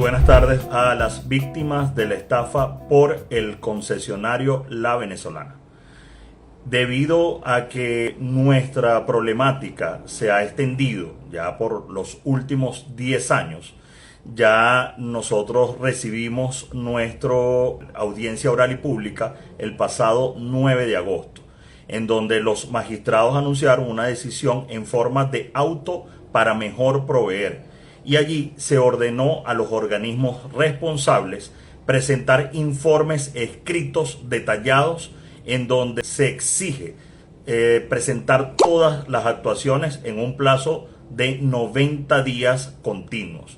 Buenas tardes a las víctimas de la estafa por el concesionario La Venezolana. Debido a que nuestra problemática se ha extendido ya por los últimos 10 años, ya nosotros recibimos nuestra audiencia oral y pública el pasado 9 de agosto, en donde los magistrados anunciaron una decisión en forma de auto para mejor proveer. Y allí se ordenó a los organismos responsables presentar informes escritos detallados en donde se exige presentar todas las actuaciones en un plazo de 90 días continuos,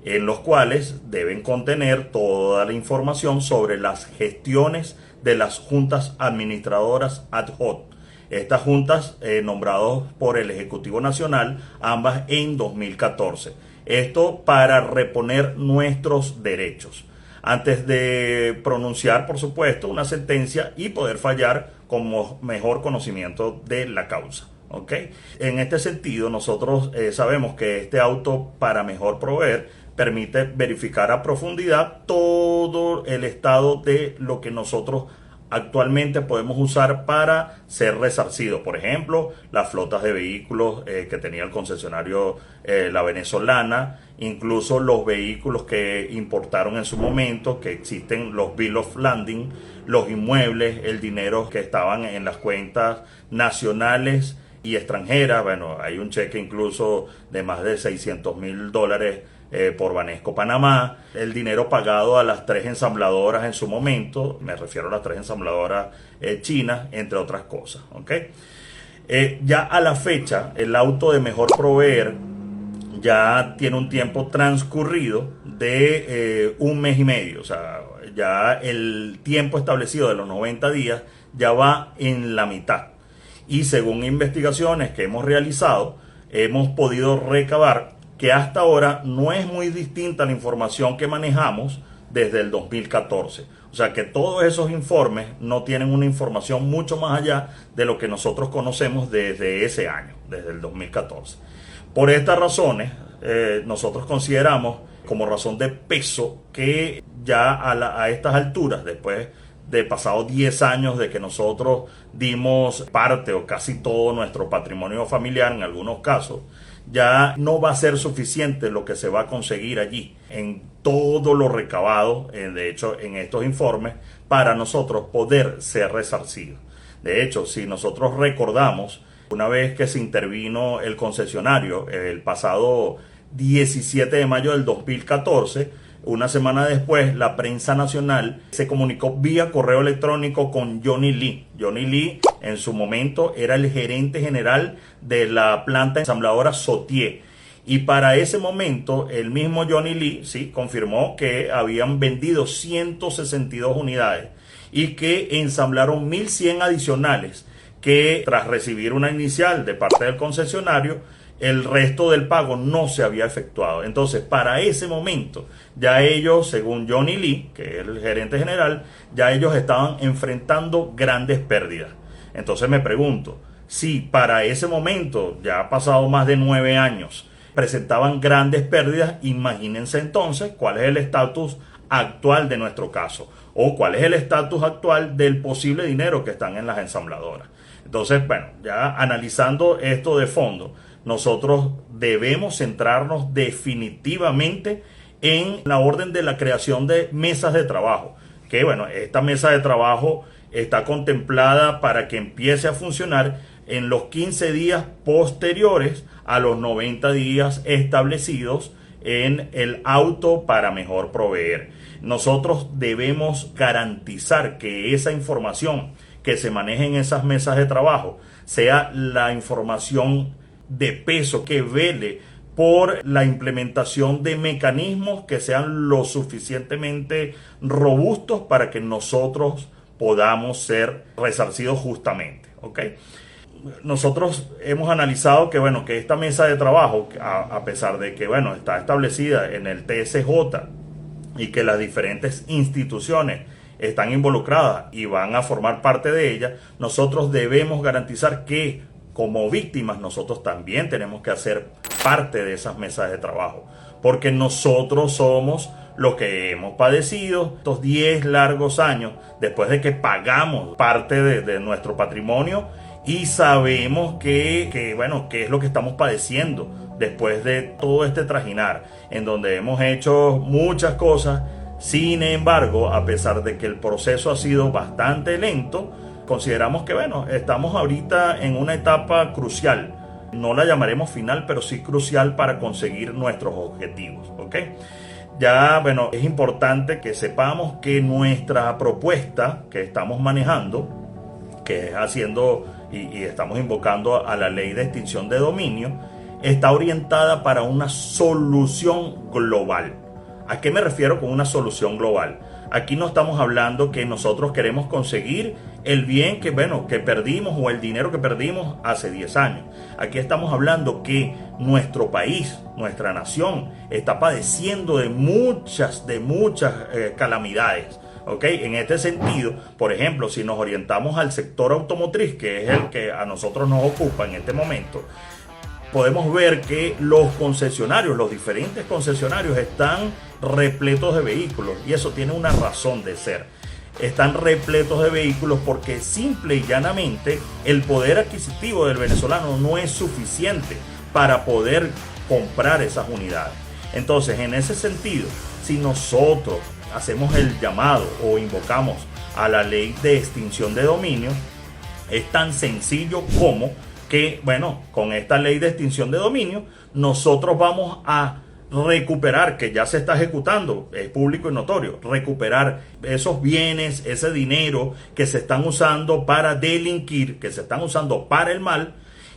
en los cuales deben contener toda la información sobre las gestiones de las juntas administradoras ad hoc. Estas juntas nombradas por el Ejecutivo Nacional, ambas en 2014. Esto para reponer nuestros derechos, antes de pronunciar, por supuesto, una sentencia y poder fallar con mejor conocimiento de la causa. ¿Ok? En este sentido, nosotros sabemos que este auto para mejor proveer permite verificar a profundidad todo el estado de lo que nosotros actualmente podemos usar para ser resarcidos. Por ejemplo, las flotas de vehículos que tenía el concesionario La Venezolana, incluso los vehículos que importaron en su momento, que existen los bill of lading, los inmuebles, el dinero que estaban en las cuentas nacionales y extranjeras. Bueno, hay un cheque incluso de más de $600,000 por Banesco Panamá, el dinero pagado a las 3 ensambladoras en su momento, me refiero a las 3 ensambladoras chinas, entre otras cosas. ¿Okay? Ya a la fecha, el auto de mejor proveer ya tiene un tiempo transcurrido de 1 mes y medio, o sea, ya el tiempo establecido de los 90 días ya va en la mitad. Y según investigaciones que hemos realizado, hemos podido recabar que hasta ahora no es muy distinta la información que manejamos desde el 2014. O sea que todos esos informes no tienen una información mucho más allá de lo que nosotros conocemos desde ese año, desde el 2014. Por estas razones, nosotros consideramos como razón de peso que ya a estas alturas, después de pasados 10 años de que nosotros dimos parte o casi todo nuestro patrimonio familiar en algunos casos, ya no va a ser suficiente lo que se va a conseguir allí en todo lo recabado, de hecho en estos informes, para nosotros poder ser resarcidos. De hecho, si nosotros recordamos, una vez que se intervino el concesionario el pasado 17 de mayo del 2014, una semana después, la prensa nacional se comunicó vía correo electrónico con Johnny Lee. Johnny Lee, en su momento, era el gerente general de la planta ensambladora Sotier. Y para ese momento, el mismo Johnny Lee sí confirmó que habían vendido 162 unidades y que ensamblaron 1.100 adicionales, que tras recibir una inicial de parte del concesionario, el resto del pago no se había efectuado. Entonces, para ese momento, ya ellos, según Johnny Lee, que es el gerente general, ya ellos estaban enfrentando grandes pérdidas. Entonces me pregunto, si para ese momento, ya ha pasado más de 9 años, presentaban grandes pérdidas, imagínense entonces cuál es el estatus actual de nuestro caso, o cuál es el estatus actual del posible dinero que están en las ensambladoras. Entonces, bueno, ya analizando esto de fondo, nosotros debemos centrarnos definitivamente en la orden de la creación de mesas de trabajo. Que bueno, esta mesa de trabajo está contemplada para que empiece a funcionar en los 15 días posteriores a los 90 días establecidos en el auto para mejor proveer. Nosotros debemos garantizar que esa información que se maneje en esas mesas de trabajo sea la información de peso, que vele por la implementación de mecanismos que sean lo suficientemente robustos para que nosotros podamos ser resarcidos justamente. ¿Ok? Nosotros hemos analizado que, bueno, que esta mesa de trabajo, a pesar de que, bueno, está establecida en el TSJ y que las diferentes instituciones están involucradas y van a formar parte de ella, nosotros debemos garantizar que como víctimas nosotros también tenemos que hacer parte de esas mesas de trabajo, porque nosotros somos lo que hemos padecido estos 10 largos años después de que pagamos parte de nuestro patrimonio y sabemos bueno, qué es lo que estamos padeciendo después de todo este trajinar, en donde hemos hecho muchas cosas. Sin embargo, a pesar de que el proceso ha sido bastante lento, consideramos que, bueno, estamos ahorita en una etapa crucial. No la llamaremos final, pero sí crucial para conseguir nuestros objetivos, ¿ok? Ya, bueno, es importante que sepamos que nuestra propuesta que estamos manejando, que es haciendo y estamos invocando a la ley de extinción de dominio, está orientada para una solución global. ¿A qué me refiero con una solución global? Aquí no estamos hablando que nosotros queremos conseguir el bien que, bueno, que perdimos o el dinero que perdimos hace 10 años. Aquí estamos hablando que nuestro país, nuestra nación, está padeciendo de muchas calamidades. ¿Okay? En este sentido, por ejemplo, si nos orientamos al sector automotriz, que es el que a nosotros nos ocupa en este momento, podemos ver que los concesionarios, los diferentes concesionarios están repletos de vehículos, y eso tiene una razón de ser. Están repletos de vehículos porque simple y llanamente el poder adquisitivo del venezolano no es suficiente para poder comprar esas unidades. Entonces, en ese sentido, si nosotros hacemos el llamado o invocamos a la ley de extinción de dominio, es tan sencillo como que, bueno, con esta ley de extinción de dominio, nosotros vamos a recuperar, que ya se está ejecutando, es público y notorio, recuperar esos bienes, ese dinero que se están usando para delinquir, que se están usando para el mal,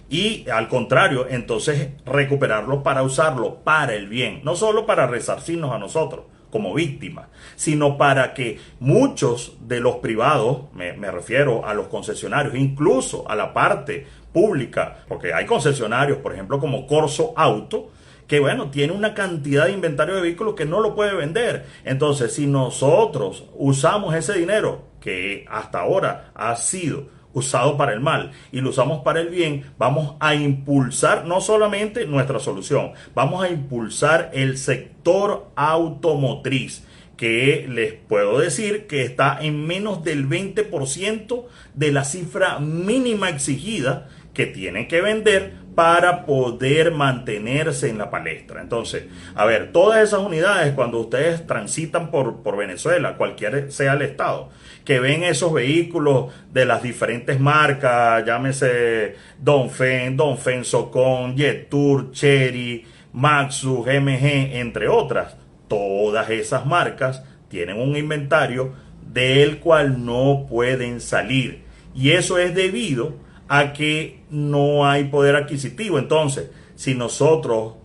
y al contrario, entonces recuperarlo para usarlo para el bien, no solo para resarcirnos a nosotros como víctimas, sino para que muchos de los privados, me refiero a los concesionarios, incluso a la parte pública, porque hay concesionarios, por ejemplo, como Corso Auto, que, bueno, tiene una cantidad de inventario de vehículos que no lo puede vender. Entonces, si nosotros usamos ese dinero que hasta ahora ha sido usado para el mal y lo usamos para el bien, vamos a impulsar no solamente nuestra solución, vamos a impulsar el sector automotriz, que les puedo decir que está en menos del 20% de la cifra mínima exigida que tienen que vender para poder mantenerse en la palestra. Entonces, a ver, todas esas unidades, cuando ustedes transitan por Venezuela, cualquier sea el estado, que ven esos vehículos de las diferentes marcas, llámese Dongfeng, Socon, Jetour, Chery, Maxus, MG, entre otras, todas esas marcas tienen un inventario del cual no pueden salir. Y eso es debido a que no hay poder adquisitivo. Entonces, si nosotros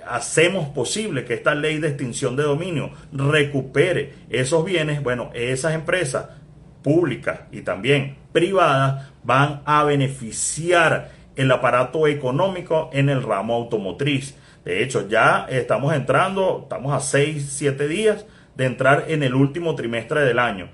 hacemos posible que esta ley de extinción de dominio recupere esos bienes, bueno, esas empresas públicas y también privadas van a beneficiar el aparato económico en el ramo automotriz. De hecho, ya estamos a 6-7 días de entrar en el último trimestre del año,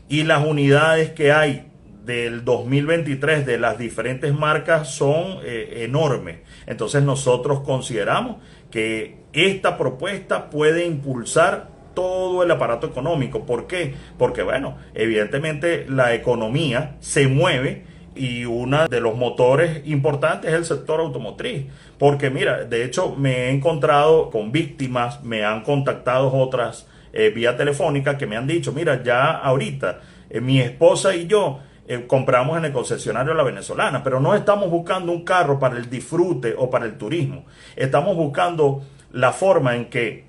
y las unidades que hay del 2023 de las diferentes marcas son enormes. Entonces nosotros consideramos que esta propuesta puede impulsar todo el aparato económico. ¿Por qué? Porque, bueno, evidentemente la economía se mueve y uno de los motores importantes es el sector automotriz. Porque mira, de hecho me he encontrado con víctimas, me han contactado otras vía telefónica que me han dicho, mira, ya ahorita mi esposa y yo compramos en el concesionario La Venezolana, pero no estamos buscando un carro para el disfrute o para el turismo. Estamos buscando la forma en que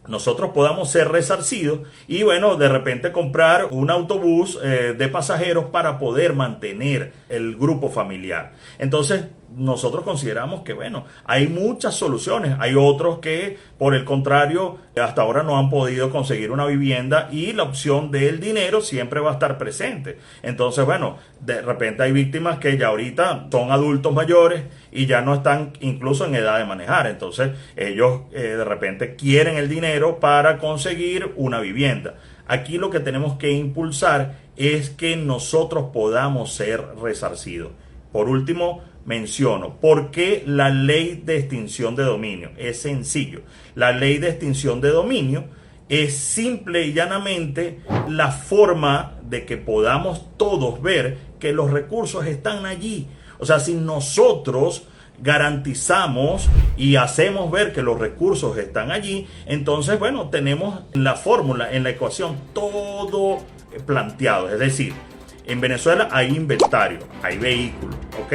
nosotros podamos ser resarcidos y, bueno, de repente comprar un autobús de pasajeros para poder mantener el grupo familiar. Entonces, nosotros consideramos que, bueno, hay muchas soluciones. Hay otros que, por el contrario, hasta ahora no han podido conseguir una vivienda y la opción del dinero siempre va a estar presente. Entonces, bueno, de repente hay víctimas que ya ahorita son adultos mayores y ya no están incluso en edad de manejar. Entonces, ellos de repente quieren el dinero para conseguir una vivienda. Aquí lo que tenemos que impulsar es que nosotros podamos ser resarcidos. Por último, menciono, ¿por qué la ley de extinción de dominio? Es sencillo. La ley de extinción de dominio es simple y llanamente la forma de que podamos todos ver que los recursos están allí. O sea, si nosotros garantizamos y hacemos ver que los recursos están allí, entonces, bueno, tenemos la fórmula, en la ecuación, todo planteado. Es decir, en Venezuela hay inventario, hay vehículos, ¿ok?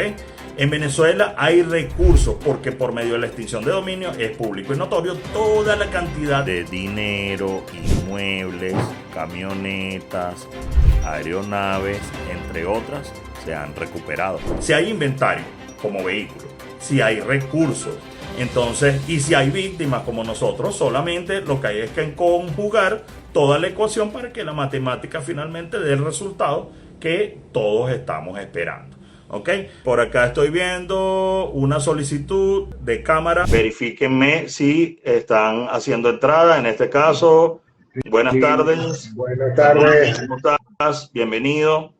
En Venezuela hay recursos porque por medio de la extinción de dominio es público y notorio toda la cantidad de dinero, inmuebles, camionetas, aeronaves, entre otras, se han recuperado. Si hay inventario como vehículo, si hay recursos, entonces, y si hay víctimas como nosotros, solamente lo que hay es que conjugar toda la ecuación para que la matemática finalmente dé el resultado que todos estamos esperando. ¿Ok? Por acá estoy viendo una solicitud de cámara. Verifíquenme si están haciendo entrada. En este caso, buenas tardes. Buenas tardes. ¿Cómo estás? Bienvenido.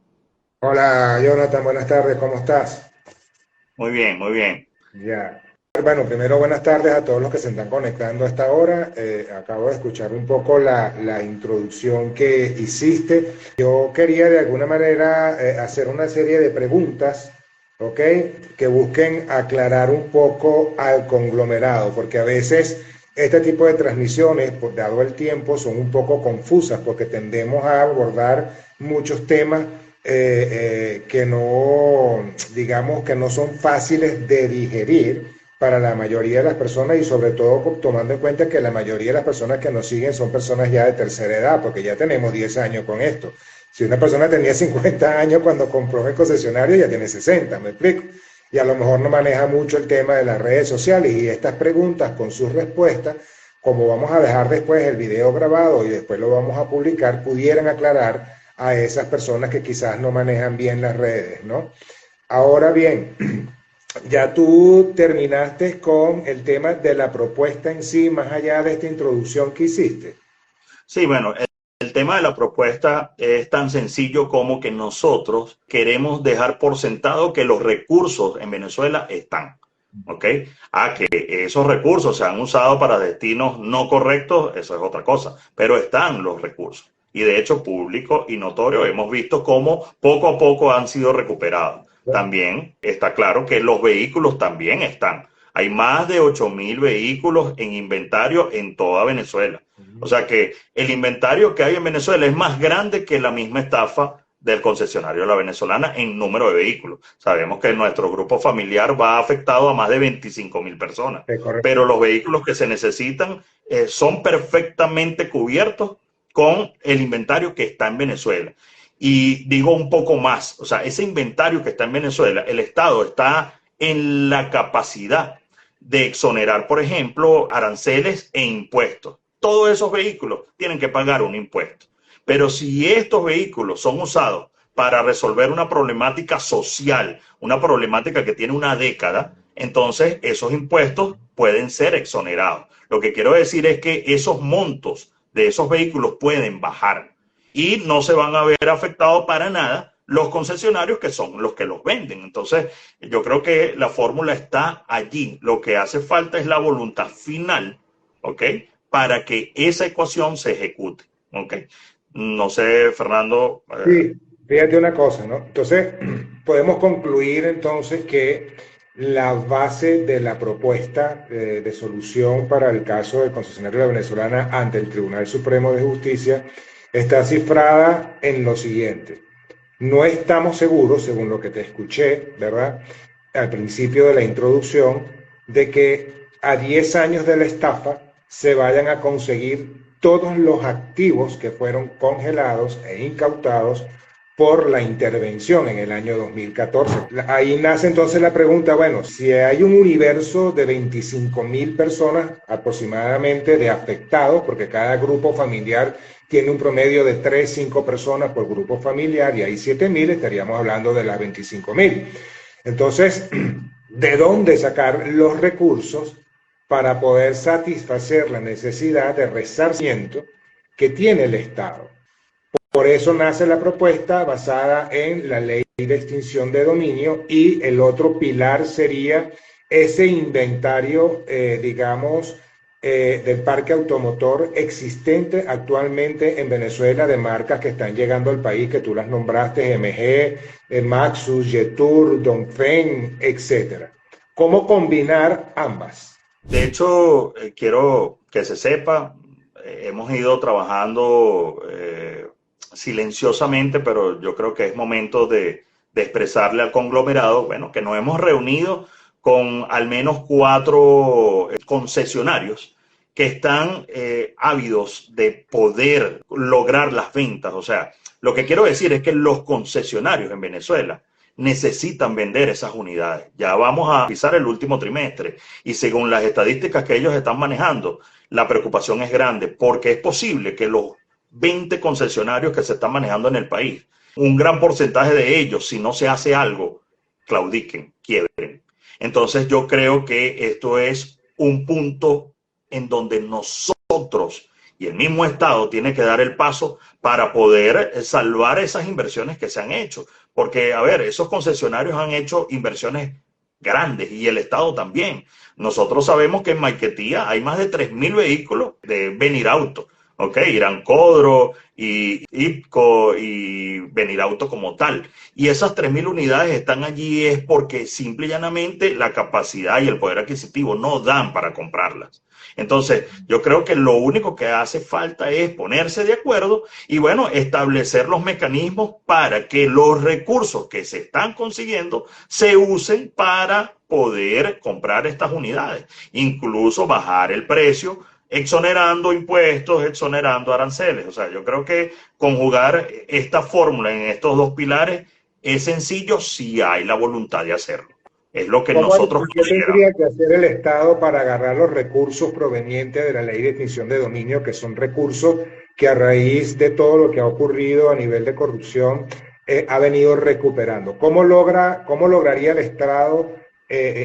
Hola, Jonathan, buenas tardes, ¿cómo estás? Muy bien, muy bien. Ya. Bueno, primero buenas tardes a todos los que se están conectando a esta hora. Acabo de escuchar un poco la introducción que hiciste. Yo quería de alguna manera hacer una serie de preguntas, ¿ok? Que busquen aclarar un poco al conglomerado, porque a veces este tipo de transmisiones, pues, dado el tiempo, son un poco confusas porque tendemos a abordar muchos temas que no, digamos, que no son fáciles de digerir para la mayoría de las personas y sobre todo tomando en cuenta que la mayoría de las personas que nos siguen son personas ya de tercera edad, porque ya tenemos 10 años con esto. Si una persona tenía 50 años cuando compró el concesionario, ya tiene 60, ¿me explico? Y a lo mejor no maneja mucho el tema de las redes sociales y estas preguntas con sus respuestas, como vamos a dejar después el video grabado y después lo vamos a publicar, pudieran aclarar a esas personas que quizás no manejan bien las redes, ¿no? Ahora bien, ya tú terminaste con el tema de la propuesta en sí, más allá de esta introducción que hiciste. Sí, bueno, el tema de la propuesta es tan sencillo como que nosotros queremos dejar por sentado que los recursos en Venezuela están, ¿ok? Que esos recursos se han usado para destinos no correctos, eso es otra cosa, pero están los recursos. Y de hecho, público y notorio, hemos visto cómo poco a poco han sido recuperados. También está claro que los vehículos también están. Hay más de 8.000 vehículos en inventario en toda Venezuela. O sea que el inventario que hay en Venezuela es más grande que la misma estafa del concesionario La Venezolana en número de vehículos. Sabemos que nuestro grupo familiar va afectado a más de 25.000 personas, pero los vehículos que se necesitan son perfectamente cubiertos con el inventario que está en Venezuela. Y digo un poco más, o sea, ese inventario que está en Venezuela, el Estado está en la capacidad de exonerar, por ejemplo, aranceles e impuestos. Todos esos vehículos tienen que pagar un impuesto. Pero si estos vehículos son usados para resolver una problemática social, una problemática que tiene una década, entonces esos impuestos pueden ser exonerados. Lo que quiero decir es que esos montos de esos vehículos pueden bajar y no se van a ver afectados para nada los concesionarios que son los que los venden. Entonces, yo creo que la fórmula está allí. Lo que hace falta es la voluntad final, ¿ok? Para que esa ecuación se ejecute, ¿ok? No sé, Fernando. Sí, fíjate una cosa, ¿no? Entonces, podemos concluir entonces que la base de la propuesta de solución para el caso del concesionario de la Venezolana ante el Tribunal Supremo de Justicia está cifrada en lo siguiente. No estamos seguros, según lo que te escuché, ¿verdad? Al principio de la introducción, de que a 10 años de la estafa se vayan a conseguir todos los activos que fueron congelados e incautados por la intervención en el año 2014. Ahí nace entonces la pregunta, bueno, si hay un universo de 25.000 personas aproximadamente de afectados, porque cada grupo familiar tiene un promedio de 3, 5 personas por grupo familiar y hay 7.000, estaríamos hablando de las 25.000. Entonces, ¿de dónde sacar los recursos para poder satisfacer la necesidad de resarcimiento que tiene el Estado? Por eso nace la propuesta basada en la ley de extinción de dominio y el otro pilar sería ese inventario, digamos, del parque automotor existente actualmente en Venezuela, de marcas que están llegando al país, que tú las nombraste, MG, Maxus, Jetour, Dongfeng, etcétera. ¿Cómo combinar ambas? De hecho, quiero que se sepa, hemos ido trabajando silenciosamente, pero yo creo que es momento de expresarle al conglomerado, bueno, que nos hemos reunido con al menos 4 concesionarios que están ávidos de poder lograr las ventas. O sea, lo que quiero decir es que los concesionarios en Venezuela necesitan vender esas unidades. Ya vamos a pisar el último trimestre y según las estadísticas que ellos están manejando, la preocupación es grande porque es posible que los 20 concesionarios que se están manejando en el país, un gran porcentaje de ellos, si no se hace algo, claudiquen, quiebren. Entonces yo creo que esto es un punto en donde nosotros y el mismo Estado tiene que dar el paso para poder salvar esas inversiones que se han hecho. Porque, a ver, esos concesionarios han hecho inversiones grandes y el Estado también. Nosotros sabemos que en Maiquetía hay más de 3.000 vehículos de Venirauto, ¿ok? Irancodro y IPCO y Venirauto como tal. Y esas 3.000 unidades están allí es porque simple y llanamente la capacidad y el poder adquisitivo no dan para comprarlas. Entonces, yo creo que lo único que hace falta es ponerse de acuerdo y, bueno, establecer los mecanismos para que los recursos que se están consiguiendo se usen para poder comprar estas unidades, incluso bajar el precio, exonerando impuestos, exonerando aranceles. O sea, yo creo que conjugar esta fórmula en estos 2 pilares es sencillo si hay la voluntad de hacerlo. Es lo que nosotros ¿Qué tendría que hacer el Estado para agarrar los recursos provenientes de la ley de extinción de dominio, que son recursos que a raíz de todo lo que ha ocurrido a nivel de corrupción ha venido recuperando? ¿Cómo lograría el Estado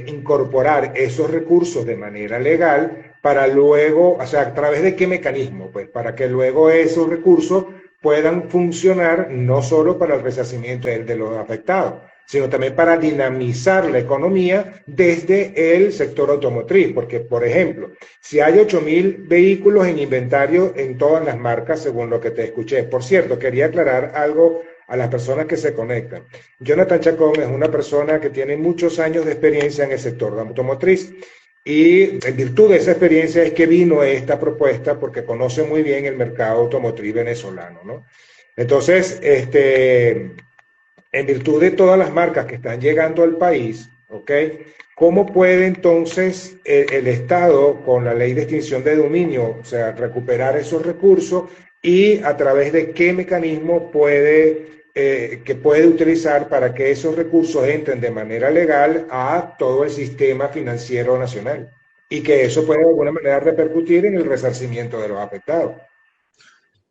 incorporar esos recursos de manera legal para luego, o sea, a través de qué mecanismo? Pues para que luego esos recursos puedan funcionar no solo para el resarcimiento de los afectados, sino también para dinamizar la economía desde el sector automotriz. Porque, por ejemplo, si hay 8.000 vehículos en inventario en todas las marcas, según lo que te escuché. Por cierto, quería aclarar algo a las personas que se conectan. Jonathan Chacón es una persona que tiene muchos años de experiencia en el sector de automotriz. Y en virtud de esa experiencia es que vino esta propuesta porque conoce muy bien el mercado automotriz venezolano, ¿no? Entonces, en virtud de todas las marcas que están llegando al país, ¿ok? ¿Cómo puede entonces el Estado, con la ley de extinción de dominio, o sea, recuperar esos recursos y a través de qué mecanismo que puede utilizar para que esos recursos entren de manera legal a todo el sistema financiero nacional y que eso puede de alguna manera repercutir en el resarcimiento de los afectados?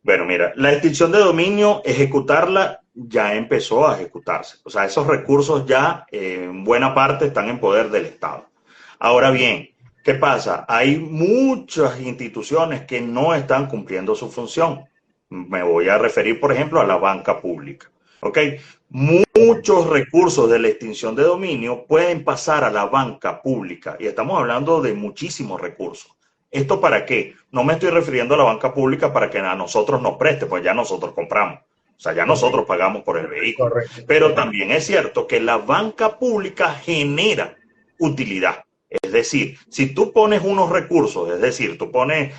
Bueno, mira, la extinción de dominio, ejecutarla ya empezó a ejecutarse. O sea, esos recursos ya en buena parte están en poder del Estado. Ahora bien, ¿qué pasa? Hay muchas instituciones que no están cumpliendo su función. Me voy a referir, por ejemplo, a la banca pública. ¿Ok? Muchos recursos de la extinción de dominio pueden pasar a la banca pública y estamos hablando de muchísimos recursos. ¿Esto para qué? No me estoy refiriendo a la banca pública para que a nosotros nos preste, pues ya nosotros compramos. O sea, ya nosotros pagamos por el vehículo. Correcto. Pero también es cierto que la banca pública genera utilidad. Es decir, si tú pones unos recursos, es decir, tú pones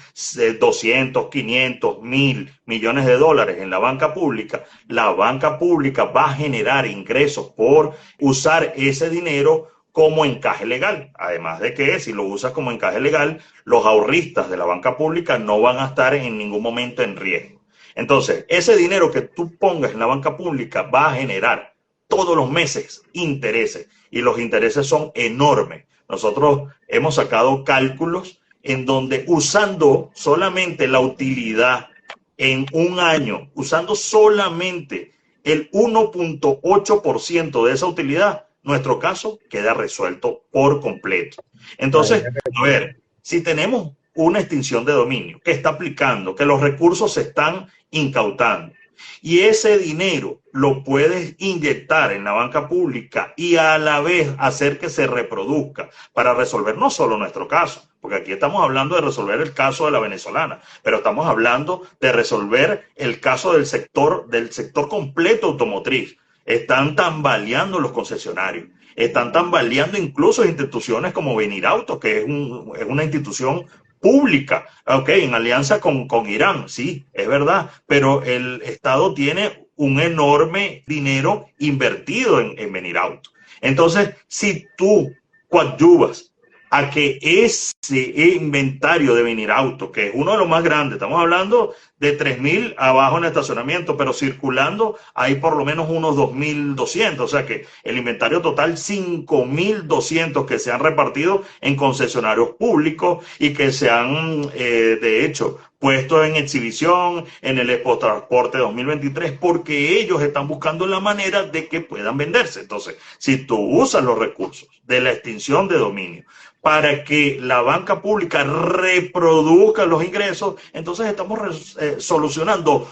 200, 500, 1.000 millones de dólares en la banca pública va a generar ingresos por usar ese dinero como encaje legal. Además de que si lo usas como encaje legal, los ahorristas de la banca pública no van a estar en ningún momento en riesgo. Entonces, ese dinero que tú pongas en la banca pública va a generar todos los meses intereses y los intereses son enormes. Nosotros hemos sacado cálculos en donde usando solamente la utilidad en un año, usando solamente el 1.8% de esa utilidad, nuestro caso queda resuelto por completo. Entonces, a ver, si tenemos una extinción de dominio que está aplicando, que los recursos se están incautando y ese dinero lo puedes inyectar en la banca pública y a la vez hacer que se reproduzca para resolver no solo nuestro caso, porque aquí estamos hablando de resolver el caso de la venezolana, pero estamos hablando de resolver el caso del sector completo automotriz. Están tambaleando los concesionarios, están tambaleando incluso instituciones como Venirauto, que es una institución pública, ok, en alianza con Irán, sí, es verdad, pero el Estado tiene un enorme dinero invertido en Venirauto. Entonces, si tú coadyuvas a que ese inventario de Venirauto, que es uno de los más grandes, estamos hablando de 3.000 abajo en estacionamiento, pero circulando hay por lo menos unos 2.200, o sea que el inventario total 5.200 que se han repartido en concesionarios públicos y que se han, de hecho, puesto en exhibición en el Expo Transporte 2023, porque ellos están buscando la manera de que puedan venderse. Entonces, si tú usas los recursos de la extinción de dominio para que la banca pública reproduzca los ingresos, entonces estamos solucionando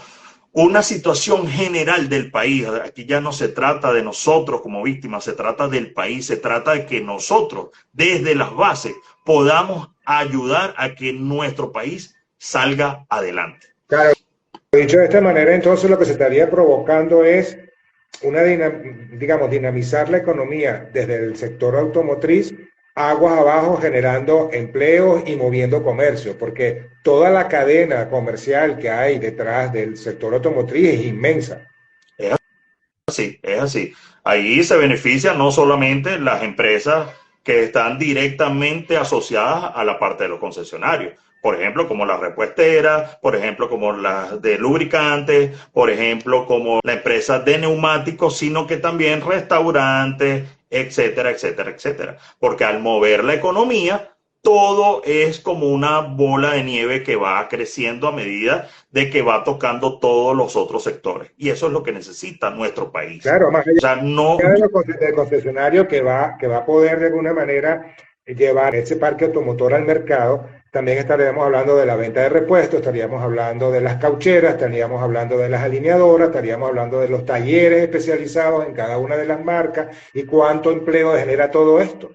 una situación general del país. Aquí ya no se trata de nosotros como víctimas, se trata del país, se trata de que nosotros, desde las bases, podamos ayudar a que nuestro país salga adelante. Claro, dicho de esta manera, entonces lo que se estaría provocando es dinamizar la economía desde el sector automotriz, aguas abajo, generando empleos y moviendo comercio, porque toda la cadena comercial que hay detrás del sector automotriz es inmensa. Es así, es así. Ahí se benefician no solamente las empresas que están directamente asociadas a la parte de los concesionarios, por ejemplo, como las repuesteras, por ejemplo, como las de lubricantes, por ejemplo, como la empresa de neumáticos, sino que también restaurantes, etcétera, etcétera, etcétera. Porque al mover la economía, todo es como una bola de nieve que va creciendo a medida de que va tocando todos los otros sectores. Y eso es lo que necesita nuestro país. Claro, más allá, o sea, no del concesionario que va a poder de alguna manera llevar ese parque automotor al mercado, también estaríamos hablando de la venta de repuestos, estaríamos hablando de las caucheras, estaríamos hablando de las alineadoras, estaríamos hablando de los talleres especializados en cada una de las marcas y cuánto empleo genera todo esto.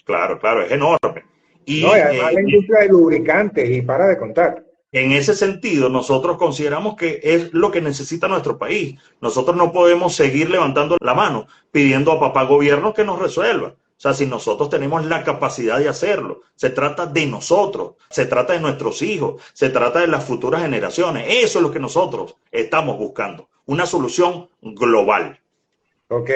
Claro, claro, es enorme. Y además la industria de lubricantes y para de contar. En ese sentido, nosotros consideramos que es lo que necesita nuestro país. Nosotros no podemos seguir levantando la mano pidiendo a papá gobierno que nos resuelva. O sea, si nosotros tenemos la capacidad de hacerlo, se trata de nosotros, se trata de nuestros hijos, se trata de las futuras generaciones. Eso es lo que nosotros estamos buscando, una solución global. Ok,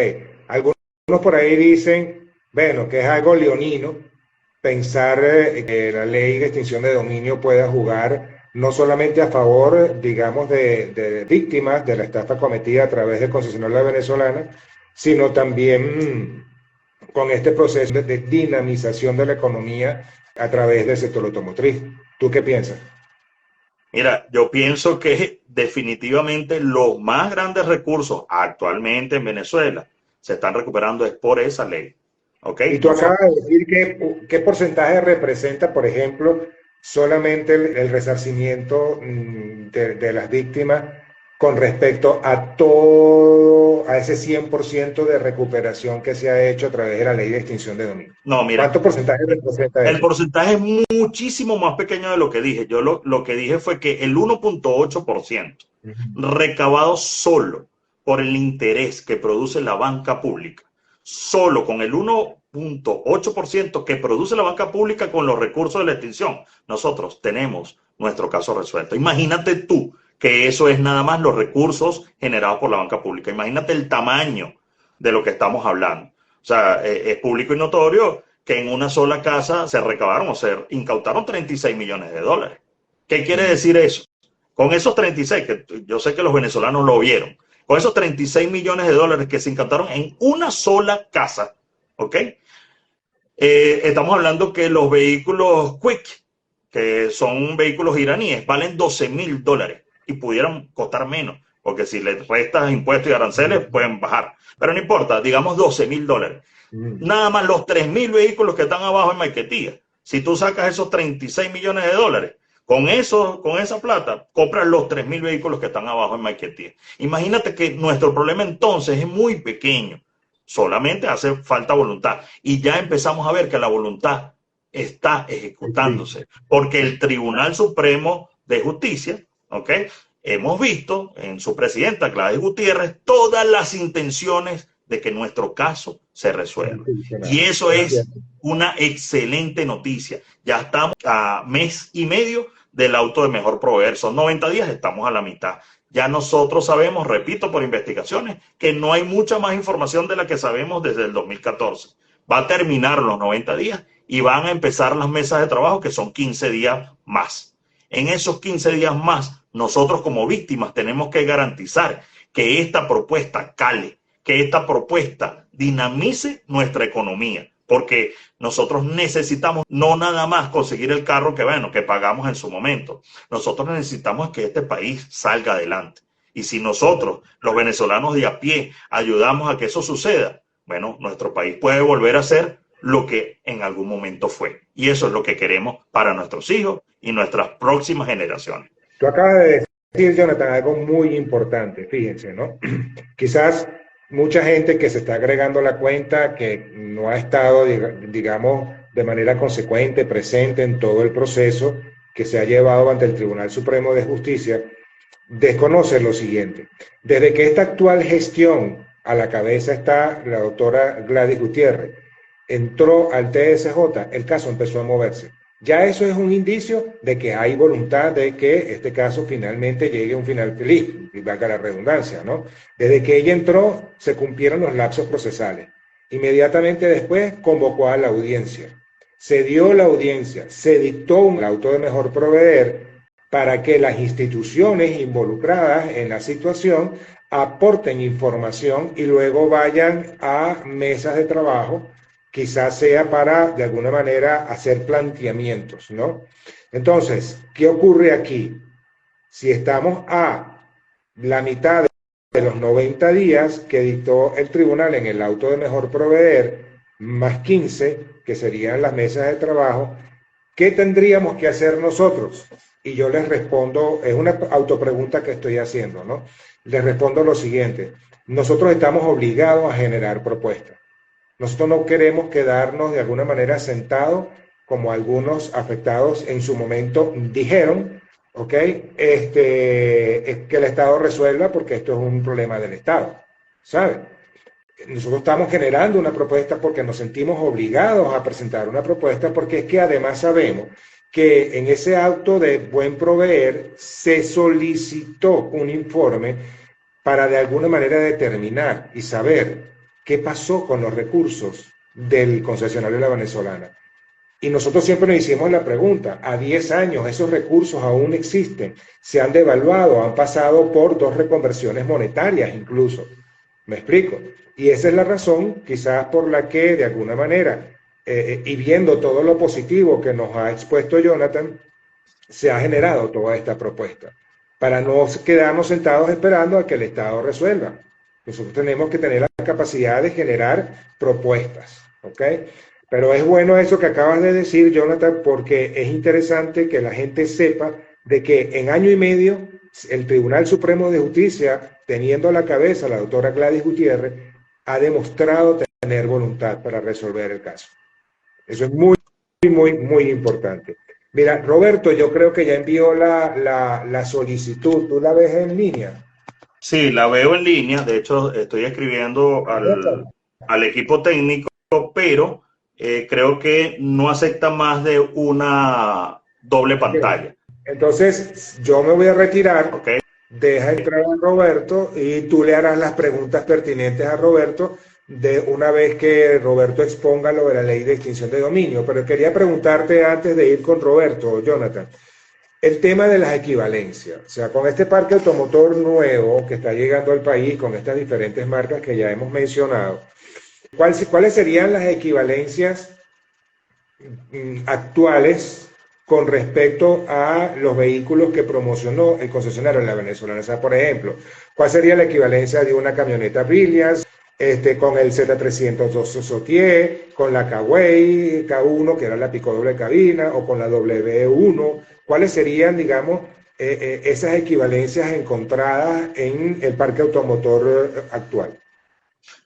algunos por ahí dicen, bueno, que es algo leonino pensar que la ley de extinción de dominio pueda jugar no solamente a favor, digamos, de víctimas de la estafa cometida a través del concesionario venezolana, sino también con este proceso de dinamización de la economía a través del sector automotriz. ¿Tú qué piensas? Mira, yo pienso que definitivamente los más grandes recursos actualmente en Venezuela se están recuperando es por esa ley. ¿Okay? Y tú acabas de decir qué porcentaje representa, por ejemplo, solamente el resarcimiento de las víctimas con respecto a todo, a ese 100% de recuperación que se ha hecho a través de la ley de extinción de dominio. No, mira, ¿cuánto porcentaje representa eso? El porcentaje es muchísimo más pequeño de lo que dije. Yo lo que dije fue que el 1.8% recabado solo por el interés que produce la banca pública, solo con el 1.8% que produce la banca pública con los recursos de la extinción, nosotros tenemos nuestro caso resuelto. Imagínate tú que eso es nada más los recursos generados por la banca pública. Imagínate el tamaño de lo que estamos hablando. O sea, es público y notorio que en una sola casa se recabaron o se incautaron 36 millones de dólares. ¿Qué quiere decir eso? Con esos 36, que yo sé que los venezolanos lo vieron, con esos 36 millones de dólares que se incautaron en una sola casa, ¿ok? Estamos hablando que los vehículos Quick, que son vehículos iraníes, valen 12.000 dólares y pudieran costar menos, porque si les restas impuestos y aranceles pueden bajar. Pero no importa, digamos 12.000 dólares. Nada más los 3.000 vehículos que están abajo en Maiquetía. Si tú sacas esos 36 millones de dólares, con esa plata, compras los 3.000 vehículos que están abajo en Maiquetía. Imagínate que nuestro problema entonces es muy pequeño. Solamente hace falta voluntad. Y ya empezamos a ver que la voluntad está ejecutándose, porque el Tribunal Supremo de Justicia, ¿ok? Hemos visto en su presidenta, Gladys Gutiérrez, todas las intenciones de que nuestro caso se resuelva. Y eso es una excelente noticia. Ya estamos a mes y medio del auto de mejor proveer. Son 90 días, estamos a la mitad. Ya nosotros sabemos, repito, por investigaciones, que no hay mucha más información de la que sabemos desde el 2014. Va a terminar los 90 días y van a empezar las mesas de trabajo, que son 15 días más. En esos 15 días más, nosotros como víctimas tenemos que garantizar que esta propuesta cale, que esta propuesta dinamice nuestra economía, porque nosotros necesitamos no nada más conseguir el carro que pagamos en su momento. Nosotros necesitamos que este país salga adelante. Y si nosotros, los venezolanos de a pie, ayudamos a que eso suceda, bueno, nuestro país puede volver a ser lo que en algún momento fue. Y eso es lo que queremos para nuestros hijos y nuestras próximas generaciones. Tú acabas de decir, Jonathan, algo muy importante, fíjense, ¿no? Quizás mucha gente que se está agregando a la cuenta, que no ha estado, digamos, de manera consecuente, presente en todo el proceso que se ha llevado ante el Tribunal Supremo de Justicia, desconoce lo siguiente. Desde que esta actual gestión a la cabeza está la doctora Gladys Gutiérrez, entró al TSJ, el caso empezó a moverse. Ya eso es un indicio de que hay voluntad de que este caso finalmente llegue a un final feliz, y valga la redundancia, ¿no? Desde que ella entró, se cumplieron los lapsos procesales. Inmediatamente después convocó a la audiencia. Se dio la audiencia, se dictó un auto de mejor proveer para que las instituciones involucradas en la situación aporten información y luego vayan a mesas de trabajo, quizás sea para, de alguna manera, hacer planteamientos, ¿no? Entonces, ¿qué ocurre aquí? Si estamos a la mitad de los 90 días que dictó el tribunal en el auto de mejor proveer, más 15, que serían las mesas de trabajo, ¿qué tendríamos que hacer nosotros? Y yo les respondo, es una autopregunta que estoy haciendo, ¿no? Les respondo lo siguiente: nosotros estamos obligados a generar propuestas. Nosotros no queremos quedarnos de alguna manera sentados, como algunos afectados en su momento dijeron, ¿ok? Que el Estado resuelva porque esto es un problema del Estado, ¿sabe? Nosotros estamos generando una propuesta porque nos sentimos obligados a presentar una propuesta, porque es que además sabemos que en ese acto de buen proveer se solicitó un informe para de alguna manera determinar y saber qué pasó con los recursos del concesionario de la Venezolana. Y nosotros siempre nos hicimos la pregunta: a 10 años esos recursos aún existen, se han devaluado, han pasado por 2 reconversiones monetarias incluso. ¿Me explico? Y esa es la razón quizás por la que de alguna manera, y viendo todo lo positivo que nos ha expuesto Jonathan, se ha generado toda esta propuesta, para no quedarnos sentados esperando a que el Estado resuelva. Nosotros tenemos que tener la capacidad de generar propuestas, ¿ok? Pero es bueno eso que acabas de decir, Jonathan, porque es interesante que la gente sepa de que en año y medio el Tribunal Supremo de Justicia, teniendo a la cabeza la doctora Gladys Gutiérrez, ha demostrado tener voluntad para resolver el caso. Eso es muy, muy importante. Mira, Roberto, yo creo que ya envió la solicitud. ¿Tú la ves en línea? Sí, la veo en línea. De hecho, estoy escribiendo al equipo técnico, pero creo que no acepta más de una doble pantalla. Entonces, yo me voy a retirar. Okay. Deja entrar a Roberto y tú le harás las preguntas pertinentes a Roberto de una vez que Roberto exponga lo de la ley de extinción de dominio. Pero quería preguntarte antes de ir con Roberto, Jonathan, el tema de las equivalencias. O sea, con este parque automotor nuevo que está llegando al país, con estas diferentes marcas que ya hemos mencionado, ¿cuáles serían las equivalencias actuales con respecto a los vehículos que promocionó el concesionario en la Venezolana? O sea, por ejemplo, ¿cuál sería la equivalencia de una camioneta Brilliance con el Z302 Sotier, con la K-Way, K1, que era la pico doble cabina, o con la W1? ¿Cuáles serían, digamos, esas equivalencias encontradas en el parque automotor actual?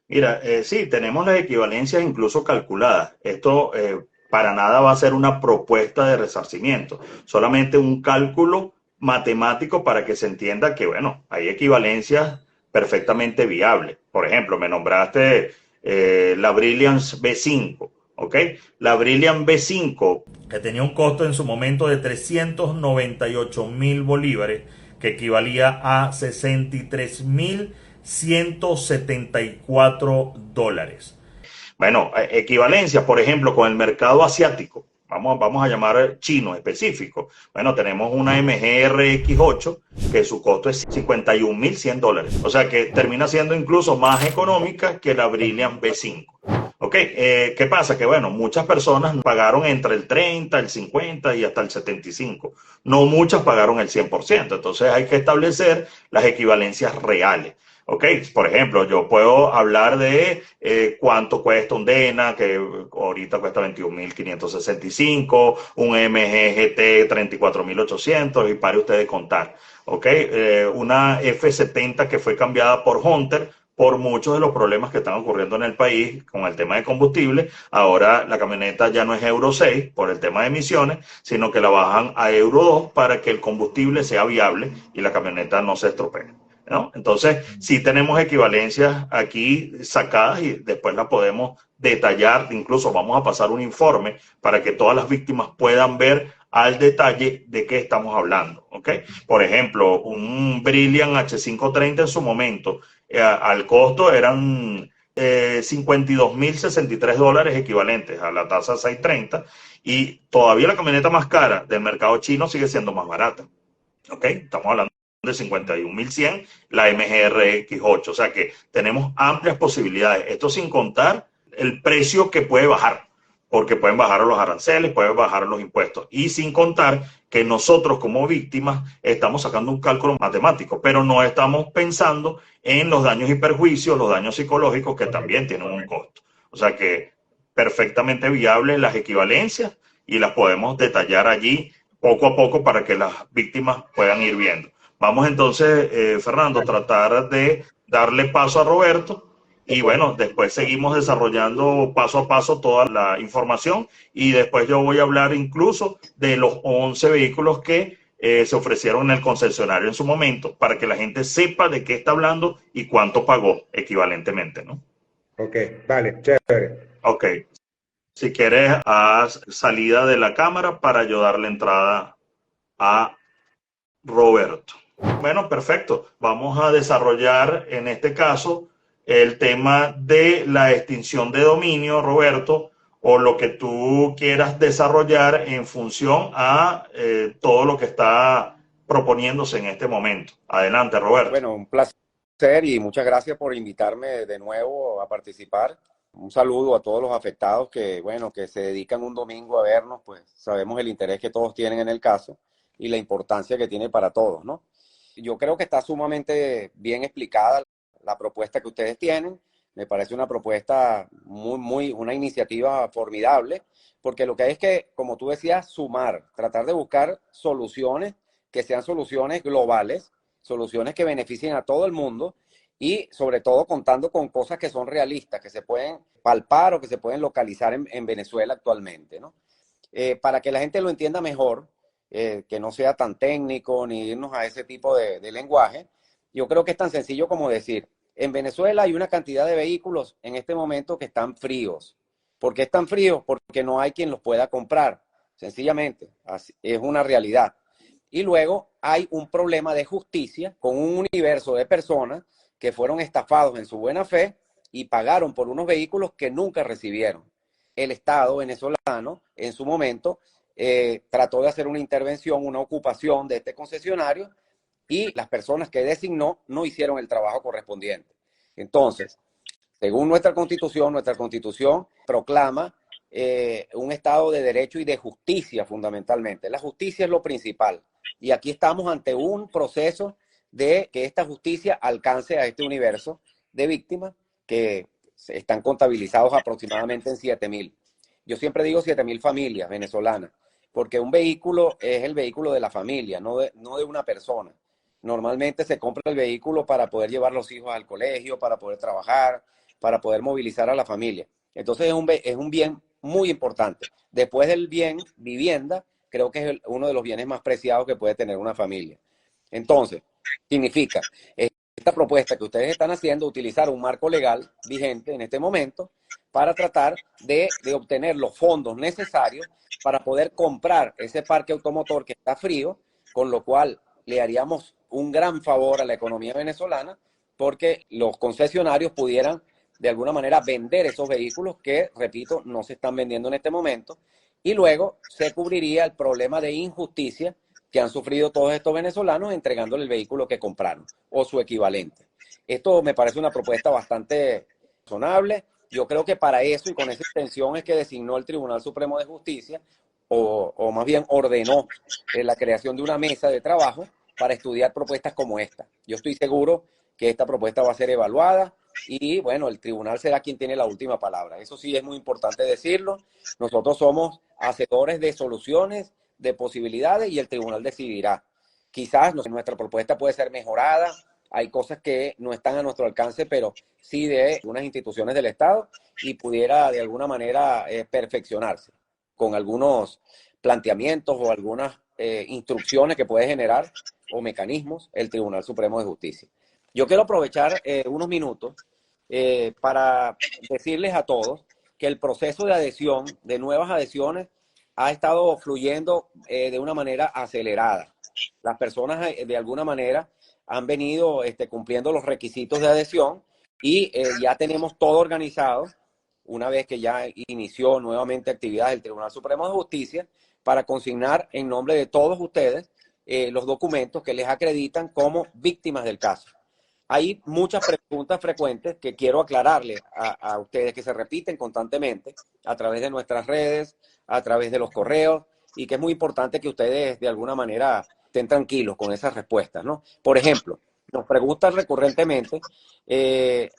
Mira, sí, tenemos las equivalencias incluso calculadas. Esto Para nada va a ser una propuesta de resarcimiento, solamente un cálculo matemático para que se entienda que, bueno, hay equivalencias perfectamente viables. Por ejemplo, me nombraste la Brilliance B5, ¿ok? La Brilliant B5, que tenía un costo en su momento de 398.000 bolívares, que equivalía a 63.174 dólares. Bueno, equivalencia, por ejemplo, con el mercado asiático. Vamos a llamar chino específico. Bueno, tenemos una MGRX8 que su costo es 51.100 dólares. O sea que termina siendo incluso más económica que la Brilliant B5. Ok, ¿qué pasa? Que bueno, muchas personas pagaron entre el 30, el 50 y hasta el 75. No muchas pagaron el 100%. Entonces hay que establecer las equivalencias reales. Ok, por ejemplo, yo puedo hablar de cuánto cuesta un DENA, que ahorita cuesta 21.565, un MGGT 34.800, y pare usted de contar. Ok, una F70 que fue cambiada por Hunter por muchos de los problemas que están ocurriendo en el país con el tema de combustible. Ahora la camioneta ya no es Euro 6 por el tema de emisiones, sino que la bajan a Euro 2 para que el combustible sea viable y la camioneta no se estropee, ¿no? Entonces, sí tenemos equivalencias aquí sacadas y después las podemos detallar. Incluso vamos a pasar un informe para que todas las víctimas puedan ver al detalle de qué estamos hablando, ¿ok? Por ejemplo, un Brilliant H530 en su momento, al costo eran 52.063 dólares equivalentes a la tasa 630, y todavía la camioneta más cara del mercado chino sigue siendo más barata, ¿ok? Estamos hablando de 51.100, la MGRX8. O sea que tenemos amplias posibilidades. Esto sin contar el precio que puede bajar, porque pueden bajar los aranceles, pueden bajar los impuestos. Y sin contar que nosotros como víctimas estamos sacando un cálculo matemático, pero no estamos pensando en los daños y perjuicios, los daños psicológicos, que también tienen un costo. O sea que perfectamente viables las equivalencias y las podemos detallar allí poco a poco para que las víctimas puedan ir viendo. Vamos entonces, Fernando, a tratar de darle paso a Roberto y bueno, después seguimos desarrollando paso a paso toda la información, y después yo voy a hablar incluso de los 11 vehículos que se ofrecieron en el concesionario en su momento, para que la gente sepa de qué está hablando y cuánto pagó equivalentemente, ¿no? Ok, vale, chévere. Ok, si quieres, haz salida de la cámara para yo darle entrada a Roberto. Bueno, perfecto. Vamos a desarrollar en este caso el tema de la extinción de dominio, Roberto, o lo que tú quieras desarrollar en función a todo lo que está proponiéndose en este momento. Adelante, Roberto. Bueno, un placer y muchas gracias por invitarme de nuevo a participar. Un saludo a todos los afectados que, bueno, que se dedican un domingo a vernos, pues sabemos el interés que todos tienen en el caso y la importancia que tiene para todos, ¿no? Yo creo que está sumamente bien explicada la propuesta que ustedes tienen. Me parece una propuesta una iniciativa formidable, porque lo que hay es que, como tú decías, sumar, tratar de buscar soluciones que sean soluciones globales, soluciones que beneficien a todo el mundo y sobre todo contando con cosas que son realistas, que se pueden palpar o que se pueden localizar en Venezuela actualmente, ¿no? Para que la gente lo entienda mejor, que no sea tan técnico ni irnos a ese tipo de lenguaje, yo creo que es tan sencillo como decir, en Venezuela hay una cantidad de vehículos en este momento que están fríos. ¿Por qué están fríos? Porque no hay quien los pueda comprar, sencillamente, así, es una realidad. Y luego hay un problema de justicia con un universo de personas que fueron estafados en su buena fe y pagaron por unos vehículos que nunca recibieron. El Estado venezolano, en su momento, trató de hacer una intervención, una ocupación de este concesionario, y las personas que designó no hicieron el trabajo correspondiente. Entonces, según nuestra constitución proclama un Estado de derecho y de justicia fundamentalmente. La justicia es lo principal. Y aquí estamos ante un proceso de que esta justicia alcance a este universo de víctimas que están contabilizados aproximadamente en 7.000. Yo siempre digo 7.000 familias venezolanas, porque un vehículo es el vehículo de la familia, no de una persona. Normalmente se compra el vehículo para poder llevar los hijos al colegio, para poder trabajar, para poder movilizar a la familia. Entonces es un bien muy importante. Después del bien vivienda, creo que es uno de los bienes más preciados que puede tener una familia. Entonces, significa esta propuesta que ustedes están haciendo, utilizar un marco legal vigente en este momento para tratar de obtener los fondos necesarios para poder comprar ese parque automotor que está frío, con lo cual le haríamos un gran favor a la economía venezolana, porque los concesionarios pudieran de alguna manera vender esos vehículos que, repito, no se están vendiendo en este momento, y luego se cubriría el problema de injusticia que han sufrido todos estos venezolanos entregándole el vehículo que compraron o su equivalente. Esto me parece una propuesta bastante razonable. Yo creo que para eso y con esa intención es que designó el Tribunal Supremo de Justicia, o más bien ordenó la creación de una mesa de trabajo para estudiar propuestas como esta. Yo estoy seguro que esta propuesta va a ser evaluada y, bueno, el tribunal será quien tiene la última palabra. Eso sí es muy importante decirlo. Nosotros somos hacedores de soluciones, de posibilidades, y el tribunal decidirá. Quizás nuestra propuesta puede ser mejorada, hay cosas que no están a nuestro alcance, pero sí de algunas instituciones del Estado, y pudiera de alguna manera perfeccionarse con algunos planteamientos o algunas instrucciones que puede generar o mecanismos el Tribunal Supremo de Justicia. Yo quiero aprovechar unos minutos para decirles a todos que el proceso de adhesión, de nuevas adhesiones, ha estado fluyendo de una manera acelerada. Las personas de alguna manera han venido cumpliendo los requisitos de adhesión y ya tenemos todo organizado una vez que ya inició nuevamente actividades del Tribunal Supremo de Justicia para consignar en nombre de todos ustedes los documentos que les acreditan como víctimas del caso. Hay muchas preguntas frecuentes que quiero aclararles a ustedes, que se repiten constantemente a través de nuestras redes, a través de los correos, y que es muy importante que ustedes de alguna manera estén tranquilos con esas respuestas, ¿no? Por ejemplo, nos preguntan recurrentemente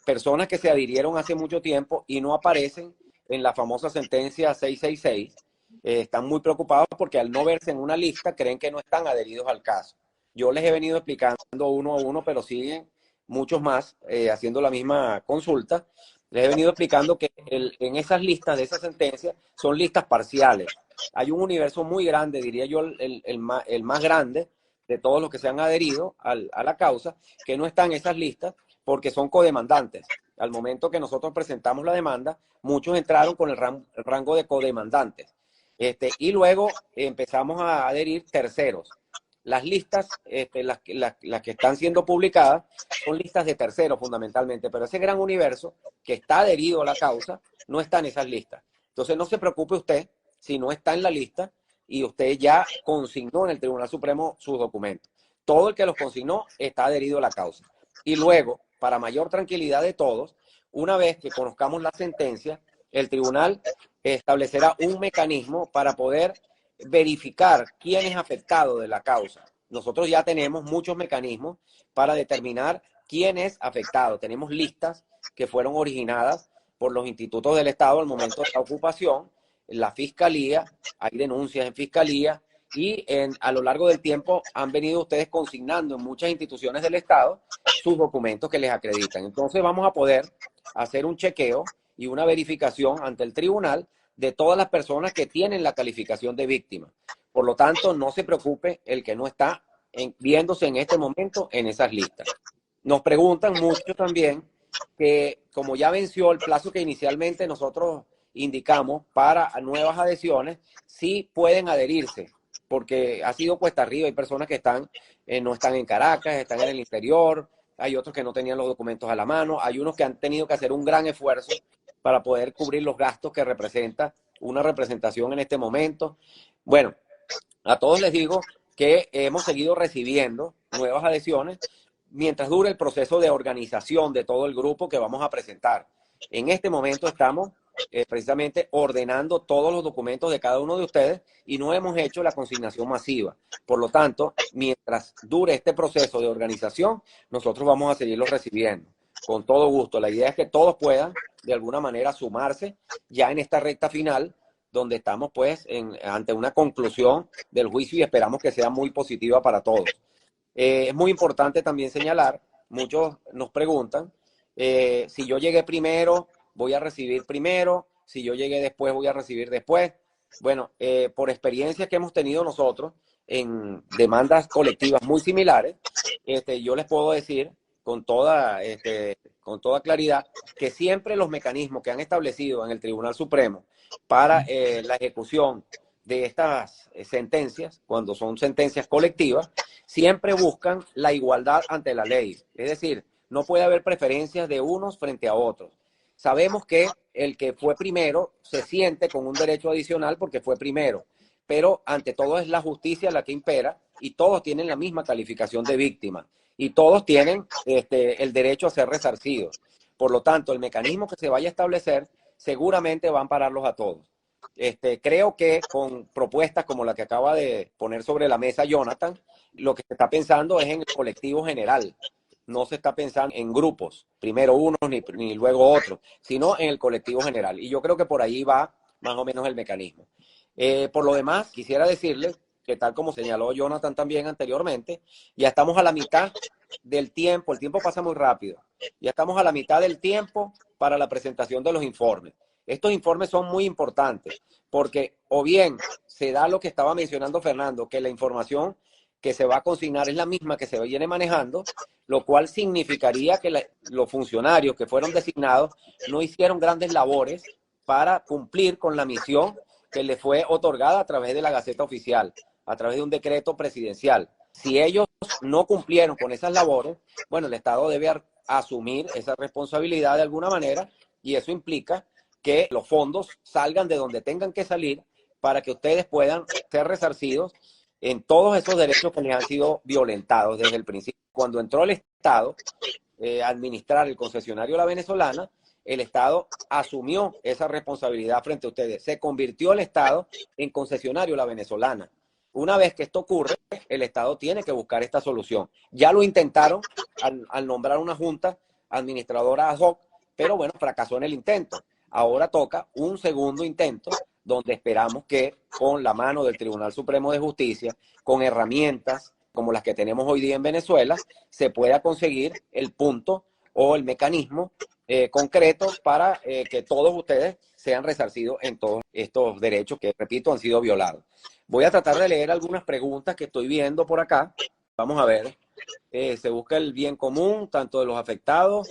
personas que se adhirieron hace mucho tiempo y no aparecen en la famosa sentencia 666. Están muy preocupados porque al no verse en una lista creen que no están adheridos al caso. Yo les he venido explicando uno a uno, pero siguen muchos más haciendo la misma consulta. Les he venido explicando que en esas listas de esa sentencia son listas parciales. Hay un universo muy grande, diría yo el más grande de todos los que se han adherido a la causa, que no están en esas listas porque son codemandantes. Al momento que nosotros presentamos la demanda, muchos entraron con el rango de codemandantes. Y luego empezamos a adherir terceros. Las listas, las que están siendo publicadas, son listas de terceros fundamentalmente, pero ese gran universo que está adherido a la causa no está en esas listas. Entonces no se preocupe usted si no está en la lista y usted ya consignó en el Tribunal Supremo sus documentos. Todo el que los consignó está adherido a la causa. Y luego, para mayor tranquilidad de todos, una vez que conozcamos la sentencia, el tribunal establecerá un mecanismo para poder verificar quién es afectado de la causa. Nosotros ya tenemos muchos mecanismos para determinar quién es afectado. Tenemos listas que fueron originadas por los institutos del Estado al momento de la ocupación, la Fiscalía, hay denuncias en Fiscalía, y a lo largo del tiempo han venido ustedes consignando en muchas instituciones del Estado sus documentos que les acreditan. Entonces vamos a poder hacer un chequeo y una verificación ante el tribunal de todas las personas que tienen la calificación de víctima. Por lo tanto, no se preocupe el que no está viéndose en este momento en esas listas. Nos preguntan mucho también que, como ya venció el plazo que inicialmente nosotros indicamos para nuevas adhesiones, sí pueden adherirse, porque ha sido cuesta arriba. Hay personas que no están en Caracas, están en el interior, hay otros que no tenían los documentos a la mano, hay unos que han tenido que hacer un gran esfuerzo para poder cubrir los gastos que representa una representación en este momento. Bueno, a todos les digo que hemos seguido recibiendo nuevas adhesiones mientras dure el proceso de organización de todo el grupo que vamos a presentar. En este momento estamos precisamente ordenando todos los documentos de cada uno de ustedes y no hemos hecho la consignación masiva. Por lo tanto, mientras dure este proceso de organización, nosotros vamos a seguirlos recibiendo con todo gusto. La idea es que todos puedan de alguna manera sumarse ya en esta recta final, donde estamos pues ante una conclusión del juicio y esperamos que sea muy positiva para todos. Es muy importante también señalar, muchos nos preguntan, si yo llegué primero, voy a recibir primero, si yo llegué después voy a recibir después. Bueno, por experiencias que hemos tenido nosotros en demandas colectivas muy similares, yo les puedo decir con toda claridad que siempre los mecanismos que han establecido en el Tribunal Supremo para la ejecución de estas sentencias, cuando son sentencias colectivas, siempre buscan la igualdad ante la ley. Es decir, no puede haber preferencias de unos frente a otros. Sabemos que el que fue primero se siente con un derecho adicional porque fue primero, pero ante todo es la justicia la que impera y todos tienen la misma calificación de víctima y todos tienen el derecho a ser resarcidos. Por lo tanto, el mecanismo que se vaya a establecer seguramente va a ampararlos a todos. Creo que con propuestas como la que acaba de poner sobre la mesa Jonathan, lo que se está pensando es en el colectivo general. No se está pensando en grupos, primero unos ni luego otros, sino en el colectivo general. Y yo creo que por ahí va más o menos el mecanismo. Por lo demás, quisiera decirles que tal como señaló Jonathan también anteriormente, ya estamos a la mitad del tiempo, el tiempo pasa muy rápido, ya estamos a la mitad del tiempo para la presentación de los informes. Estos informes son muy importantes porque o bien se da lo que estaba mencionando Fernando, que la información que se va a consignar es la misma que se viene manejando, lo cual significaría que los funcionarios que fueron designados no hicieron grandes labores para cumplir con la misión que les fue otorgada a través de la Gaceta Oficial, a través de un decreto presidencial. Si ellos no cumplieron con esas labores, bueno, el Estado debe asumir esa responsabilidad de alguna manera y eso implica que los fondos salgan de donde tengan que salir para que ustedes puedan ser resarcidos en todos esos derechos que les han sido violentados desde el principio. Cuando entró el Estado a administrar el concesionario La Venezolana, el Estado asumió esa responsabilidad frente a ustedes. Se convirtió el Estado en concesionario La Venezolana. Una vez que esto ocurre, el Estado tiene que buscar esta solución. Ya lo intentaron al nombrar una junta administradora ad hoc, pero bueno, fracasó en el intento. Ahora toca un segundo intento donde esperamos que con la mano del Tribunal Supremo de Justicia, con herramientas como las que tenemos hoy día en Venezuela, se pueda conseguir el punto o el mecanismo concreto para que todos ustedes sean resarcidos en todos estos derechos que, repito, han sido violados. Voy a tratar de leer algunas preguntas que estoy viendo por acá. Vamos a ver. Se busca el bien común, tanto de los afectados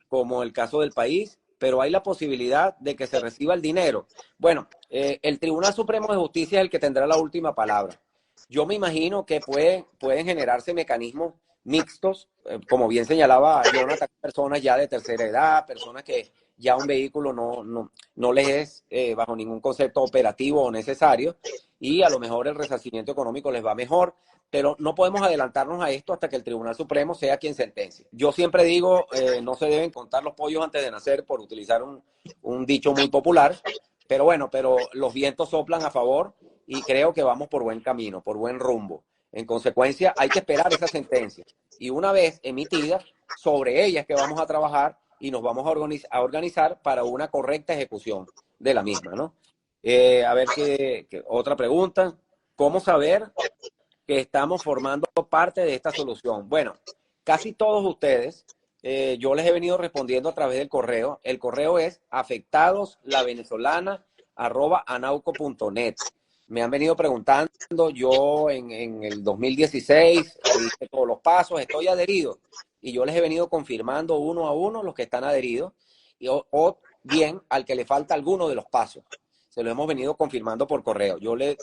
como el caso del país, pero hay la posibilidad de que se reciba el dinero. Bueno, el Tribunal Supremo de Justicia es el que tendrá la última palabra. Yo me imagino que pueden generarse mecanismos mixtos, como bien señalaba Jonathan, personas ya de tercera edad, personas que ya un vehículo no les es bajo ningún concepto operativo o necesario, y a lo mejor el resarcimiento económico les va mejor, pero no podemos adelantarnos a esto hasta que el Tribunal Supremo sea quien sentencie. Yo siempre digo, no se deben contar los pollos antes de nacer, por utilizar un dicho muy popular, pero bueno, pero los vientos soplan a favor y creo que vamos por buen camino, por buen rumbo. En consecuencia, hay que esperar esa sentencia. Y una vez emitida, sobre ella es que vamos a trabajar y nos vamos a organizar para una correcta ejecución de la misma, ¿no? A ver qué otra pregunta. ¿Cómo saber que estamos formando parte de esta solución? Bueno, casi todos ustedes, yo les he venido respondiendo a través del correo. El correo es afectadoslavenezolana@anauco.net. Me han venido preguntando, yo en el 2016 hice todos los pasos, estoy adherido. Y yo les he venido confirmando uno a uno los que están adheridos, o bien al que le falta alguno de los pasos. Se lo hemos venido confirmando por correo. Yo le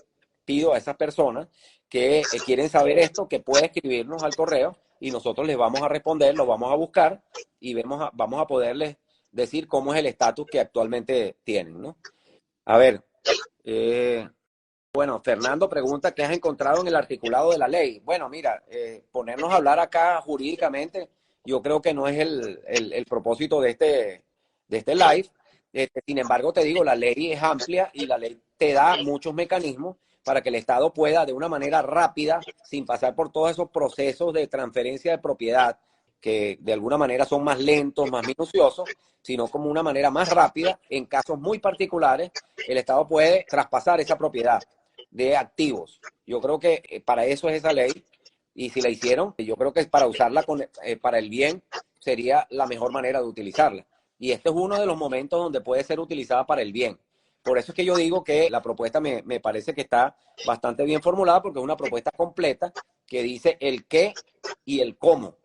pido a esas personas que quieren saber esto, que puede escribirnos al correo y nosotros les vamos a responder, los vamos a buscar y vamos a poderles decir cómo es el estatus que actualmente tienen, ¿no? A ver, bueno, Fernando pregunta qué has encontrado en el articulado de la ley. Bueno, mira, ponernos a hablar acá jurídicamente, yo creo que no es el propósito de este live. Sin embargo, te digo, la ley es amplia y la ley te da muchos mecanismos para que el Estado pueda, de una manera rápida, sin pasar por todos esos procesos de transferencia de propiedad, que de alguna manera son más lentos, más minuciosos, sino como una manera más rápida, en casos muy particulares, el Estado puede traspasar esa propiedad de activos. Yo creo que para eso es esa ley, y si la hicieron, yo creo que para usarla para el bien sería la mejor manera de utilizarla. y este es uno de los momentos donde puede ser utilizada para el bien. Por eso es que yo digo que la propuesta me parece que está bastante bien formulada, porque es una propuesta completa que dice el qué y el cómo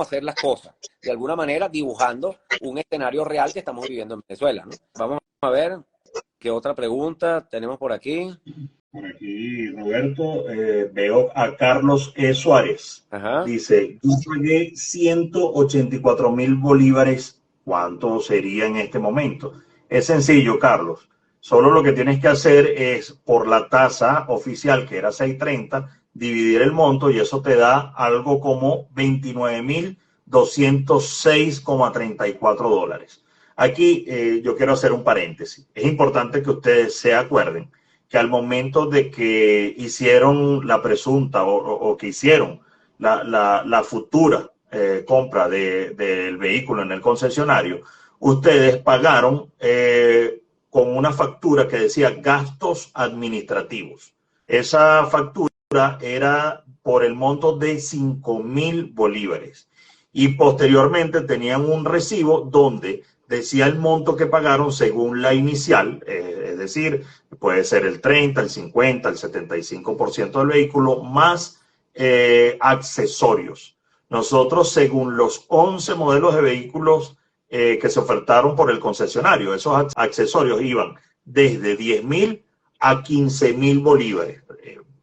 hacer las cosas, de alguna manera dibujando un escenario real que estamos viviendo en Venezuela, ¿no? Vamos a ver qué otra pregunta tenemos por aquí. Por aquí, Roberto, veo a Carlos E. Suárez. Ajá. Dice, yo pagué 184.000 bolívares. ¿Cuánto sería en este momento? Es sencillo, Carlos. Solo lo que tienes que hacer es, por la tasa oficial, que era 6.30, dividir el monto y eso te da algo como 29.206,34 dólares. Aquí yo quiero hacer un paréntesis. Es importante que ustedes se acuerden que al momento de que hicieron la presunta o que hicieron la futura compra del vehículo en el concesionario, ustedes pagaron con una factura que decía gastos administrativos. Esa factura era por el monto de 5.000 bolívares y posteriormente tenían un recibo donde decía el monto que pagaron según la inicial, es decir, puede ser el 30, el 50, el 75% del vehículo, más accesorios. Nosotros, según los 11 modelos de vehículos que se ofertaron por el concesionario, esos accesorios iban desde 10.000 a 15.000 bolívares.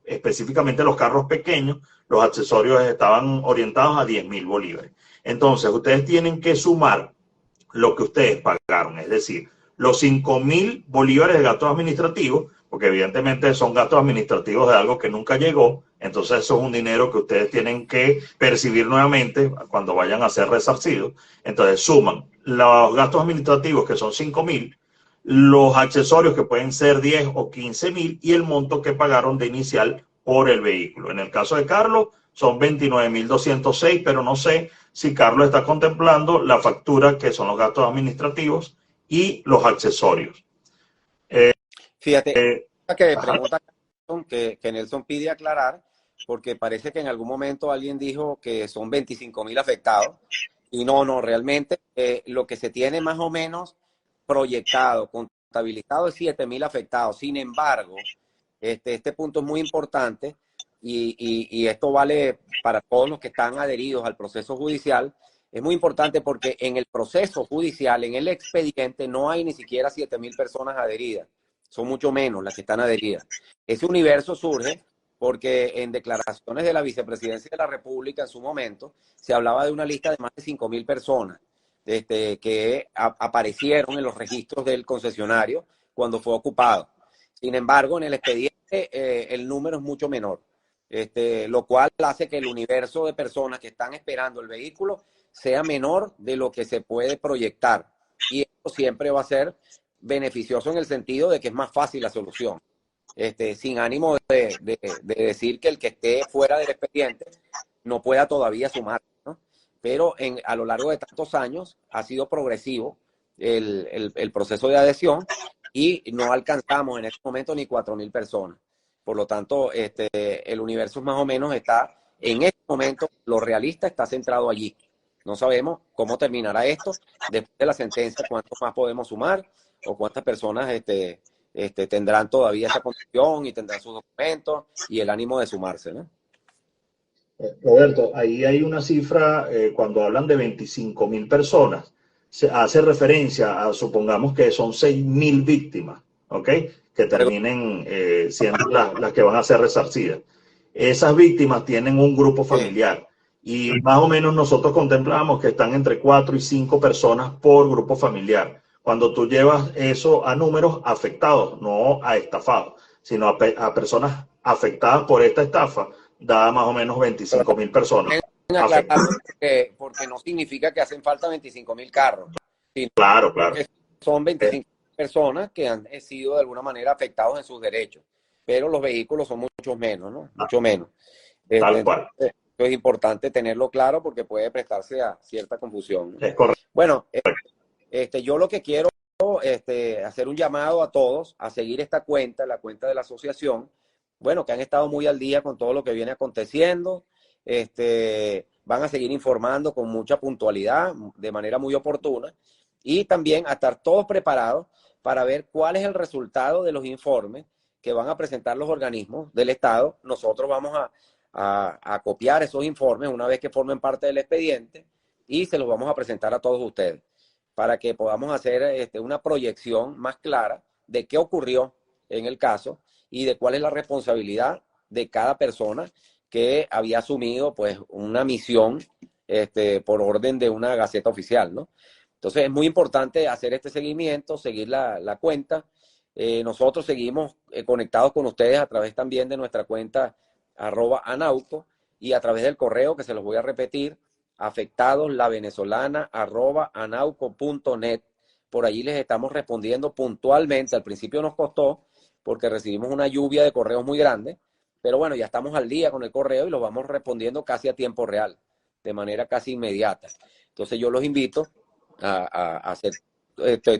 Específicamente los carros pequeños, los accesorios estaban orientados a 10.000 bolívares. Entonces, ustedes tienen que sumar lo que ustedes pagaron, es decir, los 5.000 bolívares de gastos administrativos, porque evidentemente son gastos administrativos de algo que nunca llegó, entonces eso es un dinero que ustedes tienen que percibir nuevamente cuando vayan a ser resarcidos. Entonces suman los gastos administrativos, que son 5.000, los accesorios, que pueden ser 10 o 15.000, y el monto que pagaron de inicial por el vehículo. En el caso de Carlos son 29.206, pero no sé si Carlos está contemplando la factura, que son los gastos administrativos y los accesorios. Fíjate, que pregunta que Nelson pide aclarar, porque parece que en algún momento alguien dijo que son 25.000 afectados, y no, realmente lo que se tiene más o menos proyectado, contabilizado, es 7.000 afectados. Sin embargo, este punto es muy importante, y esto vale para todos los que están adheridos al proceso judicial. Es muy importante porque en el proceso judicial, en el expediente, no hay ni siquiera 7.000 personas adheridas. Son mucho menos las que están adheridas. Ese universo surge porque en declaraciones de la Vicepresidencia de la República en su momento se hablaba de una lista de más de 5.000 personas que aparecieron en los registros del concesionario cuando fue ocupado. Sin embargo, en el expediente el número es mucho menor, lo cual hace que el universo de personas que están esperando el vehículo sea menor de lo que se puede proyectar. Y esto siempre va a ser beneficioso en el sentido de que es más fácil la solución. Sin ánimo de decir que el que esté fuera del expediente no pueda todavía sumar, ¿no? Pero a lo largo de tantos años ha sido progresivo el proceso de adhesión, y no alcanzamos en este momento ni 4.000 personas. Por lo tanto, el universo más o menos está, en este momento, lo realista está centrado allí. No sabemos cómo terminará esto después de la sentencia, cuántos más podemos sumar o cuántas personas tendrán todavía esa condición y tendrán sus documentos y el ánimo de sumarse, ¿no? Roberto, ahí hay una cifra, cuando hablan de 25.000 personas, se hace referencia a, supongamos que son 6.000 víctimas, ¿ok? Que terminen siendo las que van a ser resarcidas. Esas víctimas tienen un grupo familiar, y más o menos nosotros contemplamos que están entre 4 y 5 personas por grupo familiar. Cuando tú llevas eso a números afectados, no a estafados, sino a personas afectadas por esta estafa, da más o menos 25.000 personas. Porque no significa que hacen falta 25.000 carros, sino claro. que son 25 personas que han sido de alguna manera afectados en sus derechos, pero los vehículos son muchos menos, ¿no? Mucho menos. Tal cual. Es importante tenerlo claro porque puede prestarse a cierta confusión, ¿no? Es correcto. Bueno, yo lo que quiero hacer un llamado a todos a seguir esta cuenta, la cuenta de la asociación, bueno, que han estado muy al día con todo lo que viene aconteciendo. Van a seguir informando con mucha puntualidad, de manera muy oportuna, y también a estar todos preparados para ver cuál es el resultado de los informes que van a presentar los organismos del Estado. Nosotros vamos a copiar esos informes una vez que formen parte del expediente y se los vamos a presentar a todos ustedes para que podamos hacer una proyección más clara de qué ocurrió en el caso y de cuál es la responsabilidad de cada persona que había asumido pues una misión por orden de una gaceta oficial, ¿no? Entonces es muy importante hacer este seguimiento, seguir la cuenta. Nosotros seguimos conectados con ustedes a través también de nuestra cuenta @anauco y a través del correo que se los voy a repetir, afectadoslavenezolana@anauco.net. Por allí les estamos respondiendo puntualmente. Al principio nos costó porque recibimos una lluvia de correos muy grande, pero bueno, ya estamos al día con el correo y lo vamos respondiendo casi a tiempo real, de manera casi inmediata. Entonces yo los invito a hacer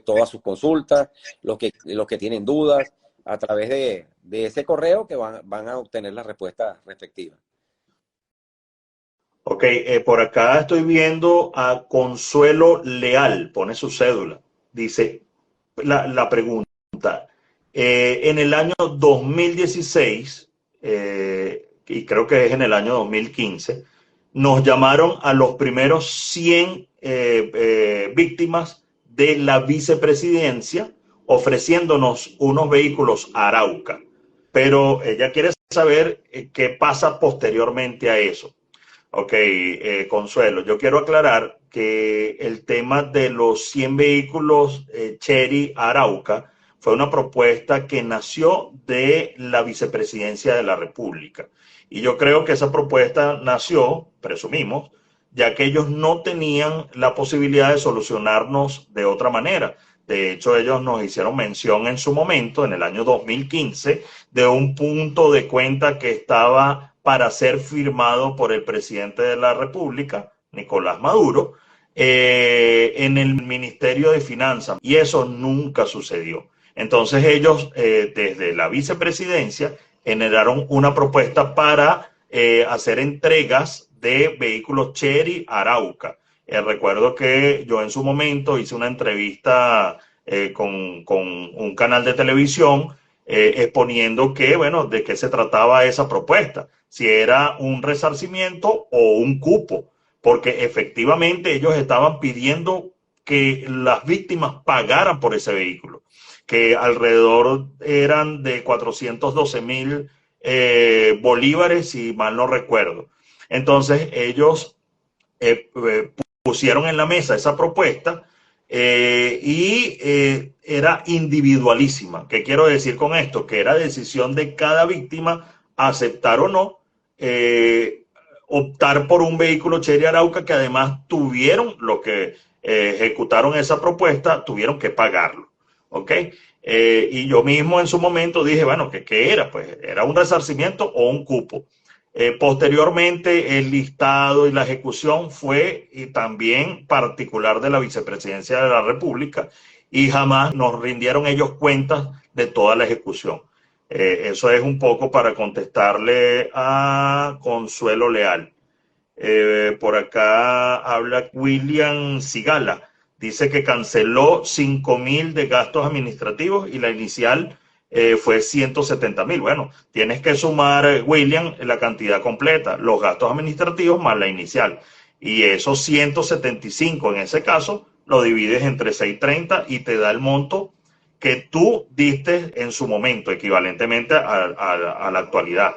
todas sus consultas, los que tienen dudas, a través de ese correo que van a obtener la respuesta respectiva. Ok, por acá estoy viendo a Consuelo Leal, pone su cédula. Dice la pregunta, en el año 2016, y creo que es en el año 2015, nos llamaron a los primeros 100 víctimas de la vicepresidencia ofreciéndonos unos vehículos Arauca. Pero ella quiere saber qué pasa posteriormente a eso. Ok, Consuelo, yo quiero aclarar que el tema de los 100 vehículos Chery Arauca fue una propuesta que nació de la vicepresidencia de la República. Y yo creo que esa propuesta nació, presumimos, ya que ellos no tenían la posibilidad de solucionarnos de otra manera. De hecho, ellos nos hicieron mención en su momento, en el año 2015, de un punto de cuenta que estaba para ser firmado por el presidente de la República, Nicolás Maduro, en el Ministerio de Finanzas. Y eso nunca sucedió. Entonces ellos, desde la vicepresidencia, generaron una propuesta para hacer entregas de vehículos Chery Arauca. Recuerdo que yo en su momento hice una entrevista con un canal de televisión exponiendo que, bueno, de qué se trataba esa propuesta, si era un resarcimiento o un cupo, porque efectivamente ellos estaban pidiendo que las víctimas pagaran por ese vehículo, que alrededor eran de 412,000 bolívares, si mal no recuerdo. Entonces ellos pusieron en la mesa esa propuesta era individualísima. ¿Qué quiero decir con esto? Que era decisión de cada víctima aceptar o no optar por un vehículo Chery Arauca, que además tuvieron, los que ejecutaron esa propuesta, tuvieron que pagarlo. ¿Ok? Y yo mismo en su momento dije, bueno, ¿qué era? Pues era un resarcimiento o un cupo. Posteriormente, el listado y la ejecución fue también particular de la vicepresidencia de la República y jamás nos rindieron ellos cuentas de toda la ejecución. Eso es un poco para contestarle a Consuelo Leal. Por acá habla William Sigala. Dice que canceló 5,000 de gastos administrativos y la inicial fue 170,000. Bueno, tienes que sumar, William, la cantidad completa, los gastos administrativos más la inicial. Y esos 175 en ese caso lo divides entre 630 y te da el monto que tú diste en su momento, equivalentemente a la actualidad.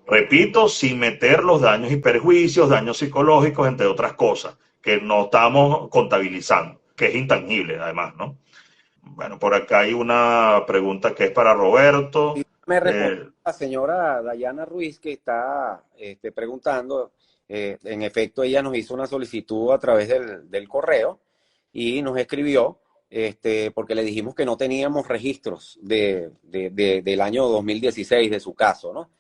Repito, sin meter los daños y perjuicios, daños psicológicos, entre otras cosas, que no estamos contabilizando, que es intangible además, ¿no? Bueno, por acá hay una pregunta que es para Roberto. Me responde la señora Dayana Ruiz, que está preguntando. En efecto, ella nos hizo una solicitud a través del correo y nos escribió porque le dijimos que no teníamos registros del año 2016 de su caso, ¿no?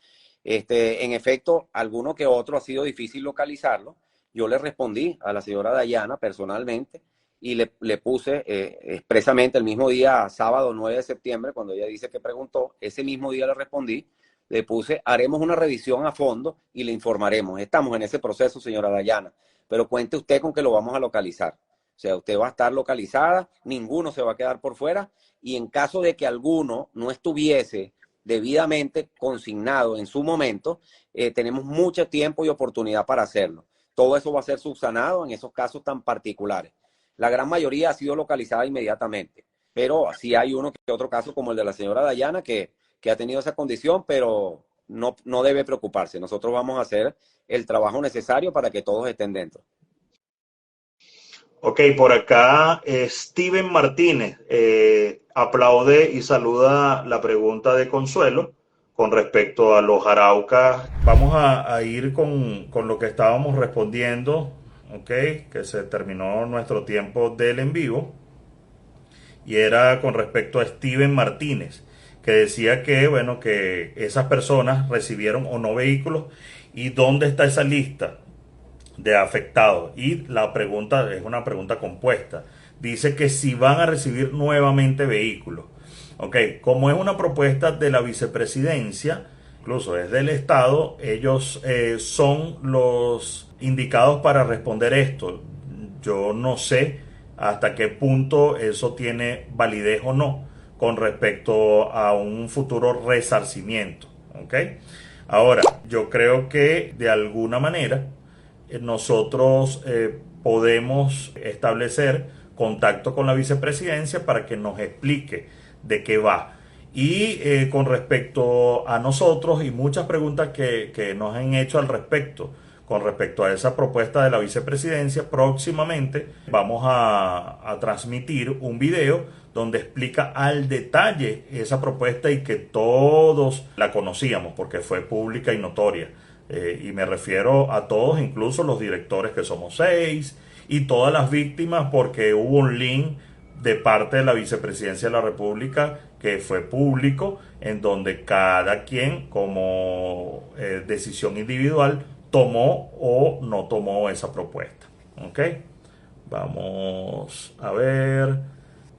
En efecto, alguno que otro ha sido difícil localizarlo. Yo le respondí a la señora Dayana personalmente y le puse expresamente el mismo día, sábado 9 de septiembre, cuando ella dice que preguntó, ese mismo día le respondí, le puse, haremos una revisión a fondo y le informaremos. Estamos en ese proceso, señora Dayana, pero cuente usted con que lo vamos a localizar. sea, usted va a estar localizada, ninguno se va a quedar por fuera, y en caso de que alguno no estuviese debidamente consignado en su momento, tenemos mucho tiempo y oportunidad para hacerlo. Todo eso va a ser subsanado en esos casos tan particulares. La gran mayoría ha sido localizada inmediatamente, pero sí hay uno que otro caso como el de la señora Dayana que ha tenido esa condición, pero no debe preocuparse. Nosotros vamos a hacer el trabajo necesario para que todos estén dentro. Ok, por acá Steven Martínez aplaude y saluda la pregunta de Consuelo con respecto a los araucas. Vamos a ir con lo que estábamos respondiendo, ok, que se terminó nuestro tiempo del en vivo, y era con respecto a Steven Martínez, que decía que, bueno, que esas personas recibieron o no vehículos y dónde está esa lista de afectados. Y la pregunta es una pregunta compuesta. Dice que si van a recibir nuevamente vehículos. Ok, como es una propuesta de la vicepresidencia, incluso es del Estado, ellos son los indicados para responder esto. Yo no sé hasta qué punto eso tiene validez o no con respecto a un futuro resarcimiento. Ok, ahora yo creo que de alguna manera nosotros podemos establecer contacto con la vicepresidencia para que nos explique de qué va. Y con respecto a nosotros y muchas preguntas que nos han hecho al respecto, con respecto a esa propuesta de la vicepresidencia, próximamente vamos a transmitir un video donde explica al detalle esa propuesta y que todos la conocíamos porque fue pública y notoria. Y me refiero a todos, incluso los directores, que somos 6, y todas las víctimas, porque hubo un link de parte de la vicepresidencia de la República que fue público, en donde cada quien como decisión individual tomó o no tomó esa propuesta. ¿Ok? Vamos a ver.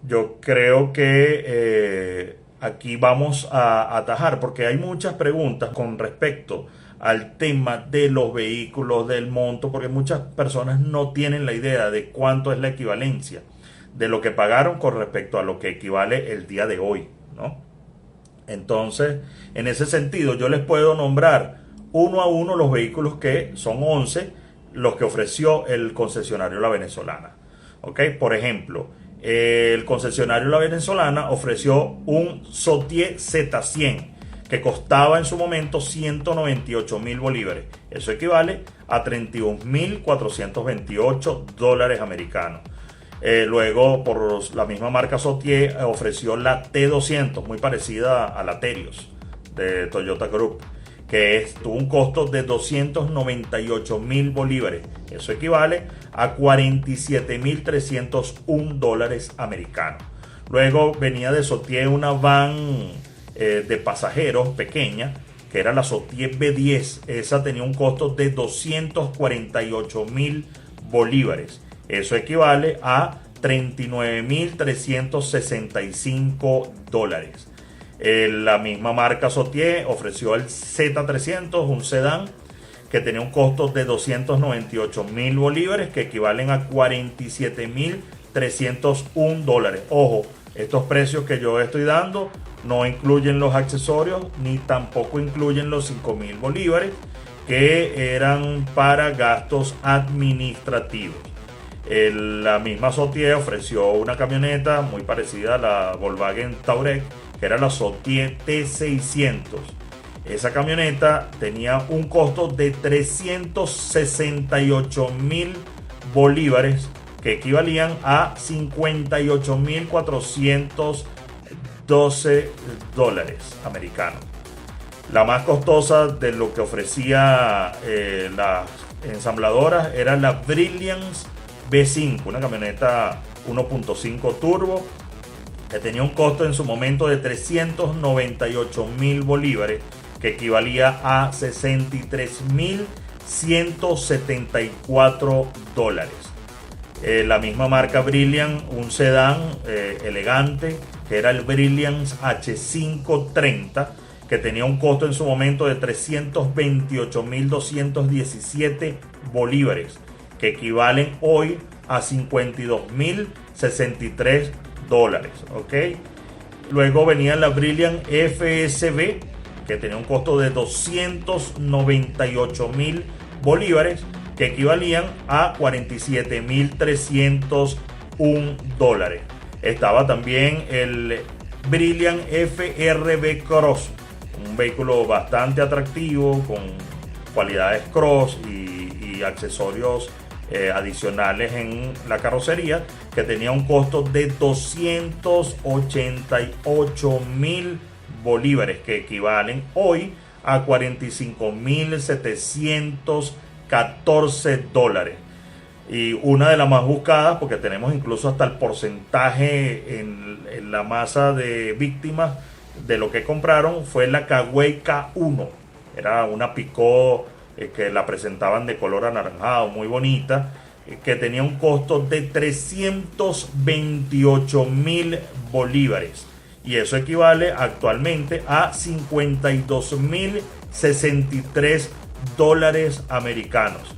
Yo creo que aquí vamos a atajar, porque hay muchas preguntas con respecto al tema de los vehículos, del monto, porque muchas personas no tienen la idea de cuánto es la equivalencia de lo que pagaron con respecto a lo que equivale el día de hoy, ¿no? Entonces, en ese sentido, yo les puedo nombrar uno a uno los vehículos, que son 11 los que ofreció el concesionario La Venezolana. ¿Ok? Por ejemplo, el concesionario La Venezolana ofreció un Sotier Z100 que costaba en su momento 198.000 bolívares. Eso equivale a 31.428 dólares americanos. Luego, por la misma marca Sotier, ofreció la T200, muy parecida a la Terios de Toyota Group, que tuvo un costo de 298.000 bolívares. Eso equivale a 47.301 dólares americanos. Luego venía de Sotier una van de pasajeros pequeña, que era la Sotier B10. Esa tenía un costo de 248.000 bolívares. Eso equivale a 39.365 dólares. La misma marca Sotier ofreció el Z300, un sedán que tenía un costo de 298.000 bolívares, que equivalen a 47.301 dólares. Ojo, estos precios que yo estoy dando no incluyen los accesorios, ni tampoco incluyen los 5.000 bolívares que eran para gastos administrativos. La misma Sotier ofreció una camioneta muy parecida a la Volkswagen Touareg, que era la Sotier T600. Esa camioneta tenía un costo de 368.000 bolívares, que equivalían a 58.412 dólares americanos. La más costosa de lo que ofrecía las ensambladoras era la Brilliance B5, una camioneta 1.5 turbo que tenía un costo en su momento de 398.000 bolívares, que equivalía a 63.174 dólares. La misma marca Brilliance, un sedán elegante, que era el Brilliance H530, que tenía un costo en su momento de 328.217 bolívares, que equivalen hoy a 52.063 dólares, ¿ok? Luego venía la Brilliant FSB, que tenía un costo de 298.000 bolívares, que equivalían a 47.301 dólares. Estaba también el Brilliant FRB Cross, un vehículo bastante atractivo con cualidades cross y accesorios adicionales en la carrocería, que tenía un costo de 288.000 bolívares, que equivalen hoy a 45.714 dólares. Y una de las más buscadas, porque tenemos incluso hasta el porcentaje en la masa de víctimas de lo que compraron, fue la Kawei K1. Era una Picó que la presentaban de color anaranjado, muy bonita, que tenía un costo de 328.000 bolívares. Y eso equivale actualmente a 52.063 dólares americanos.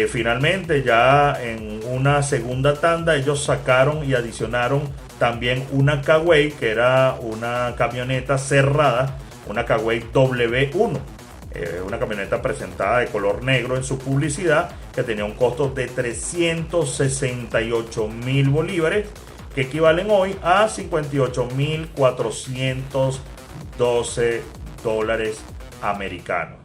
Finalmente, ya en una segunda tanda, ellos sacaron y adicionaron también una Kawei, que era una camioneta cerrada, una Kawei W1, una camioneta presentada de color negro en su publicidad, que tenía un costo de 368.000 bolívares, que equivalen hoy a 58.412 dólares americanos.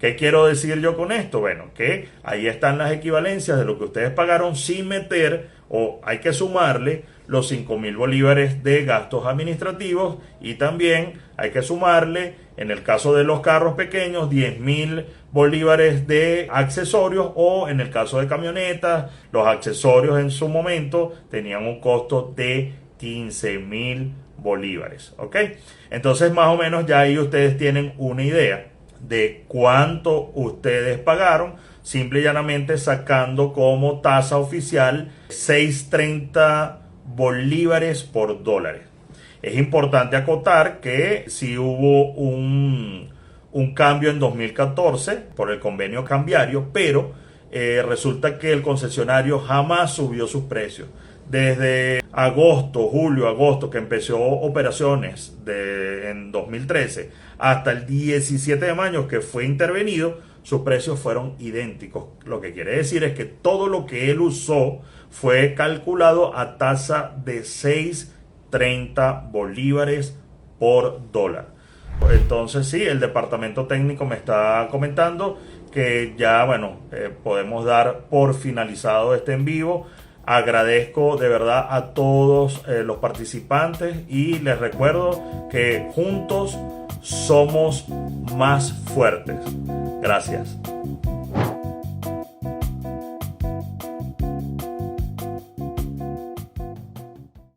¿Qué quiero decir yo con esto? Bueno, que ahí están las equivalencias de lo que ustedes pagaron sin meter, o hay que sumarle los 5.000 bolívares de gastos administrativos, y también hay que sumarle, en el caso de los carros pequeños, 10.000 bolívares de accesorios, o en el caso de camionetas, los accesorios en su momento tenían un costo de 15.000 bolívares. ¿Ok? Entonces, más o menos ya ahí ustedes tienen una idea de cuánto ustedes pagaron, simple y llanamente sacando como tasa oficial 6.30 bolívares por dólares. Es importante acotar que si hubo un cambio en 2014 por el convenio cambiario, pero resulta que el concesionario jamás subió sus precios. Desde julio, agosto, que empezó operaciones en 2013, hasta el 17 de mayo que fue intervenido, sus precios fueron idénticos. Lo que quiere decir es que todo lo que él usó fue calculado a tasa de 6.30 bolívares por dólar. Entonces sí, el departamento técnico me está comentando que ya, bueno, podemos dar por finalizado este en vivo. Agradezco de verdad a todos los participantes, y les recuerdo que juntos somos más fuertes. Gracias.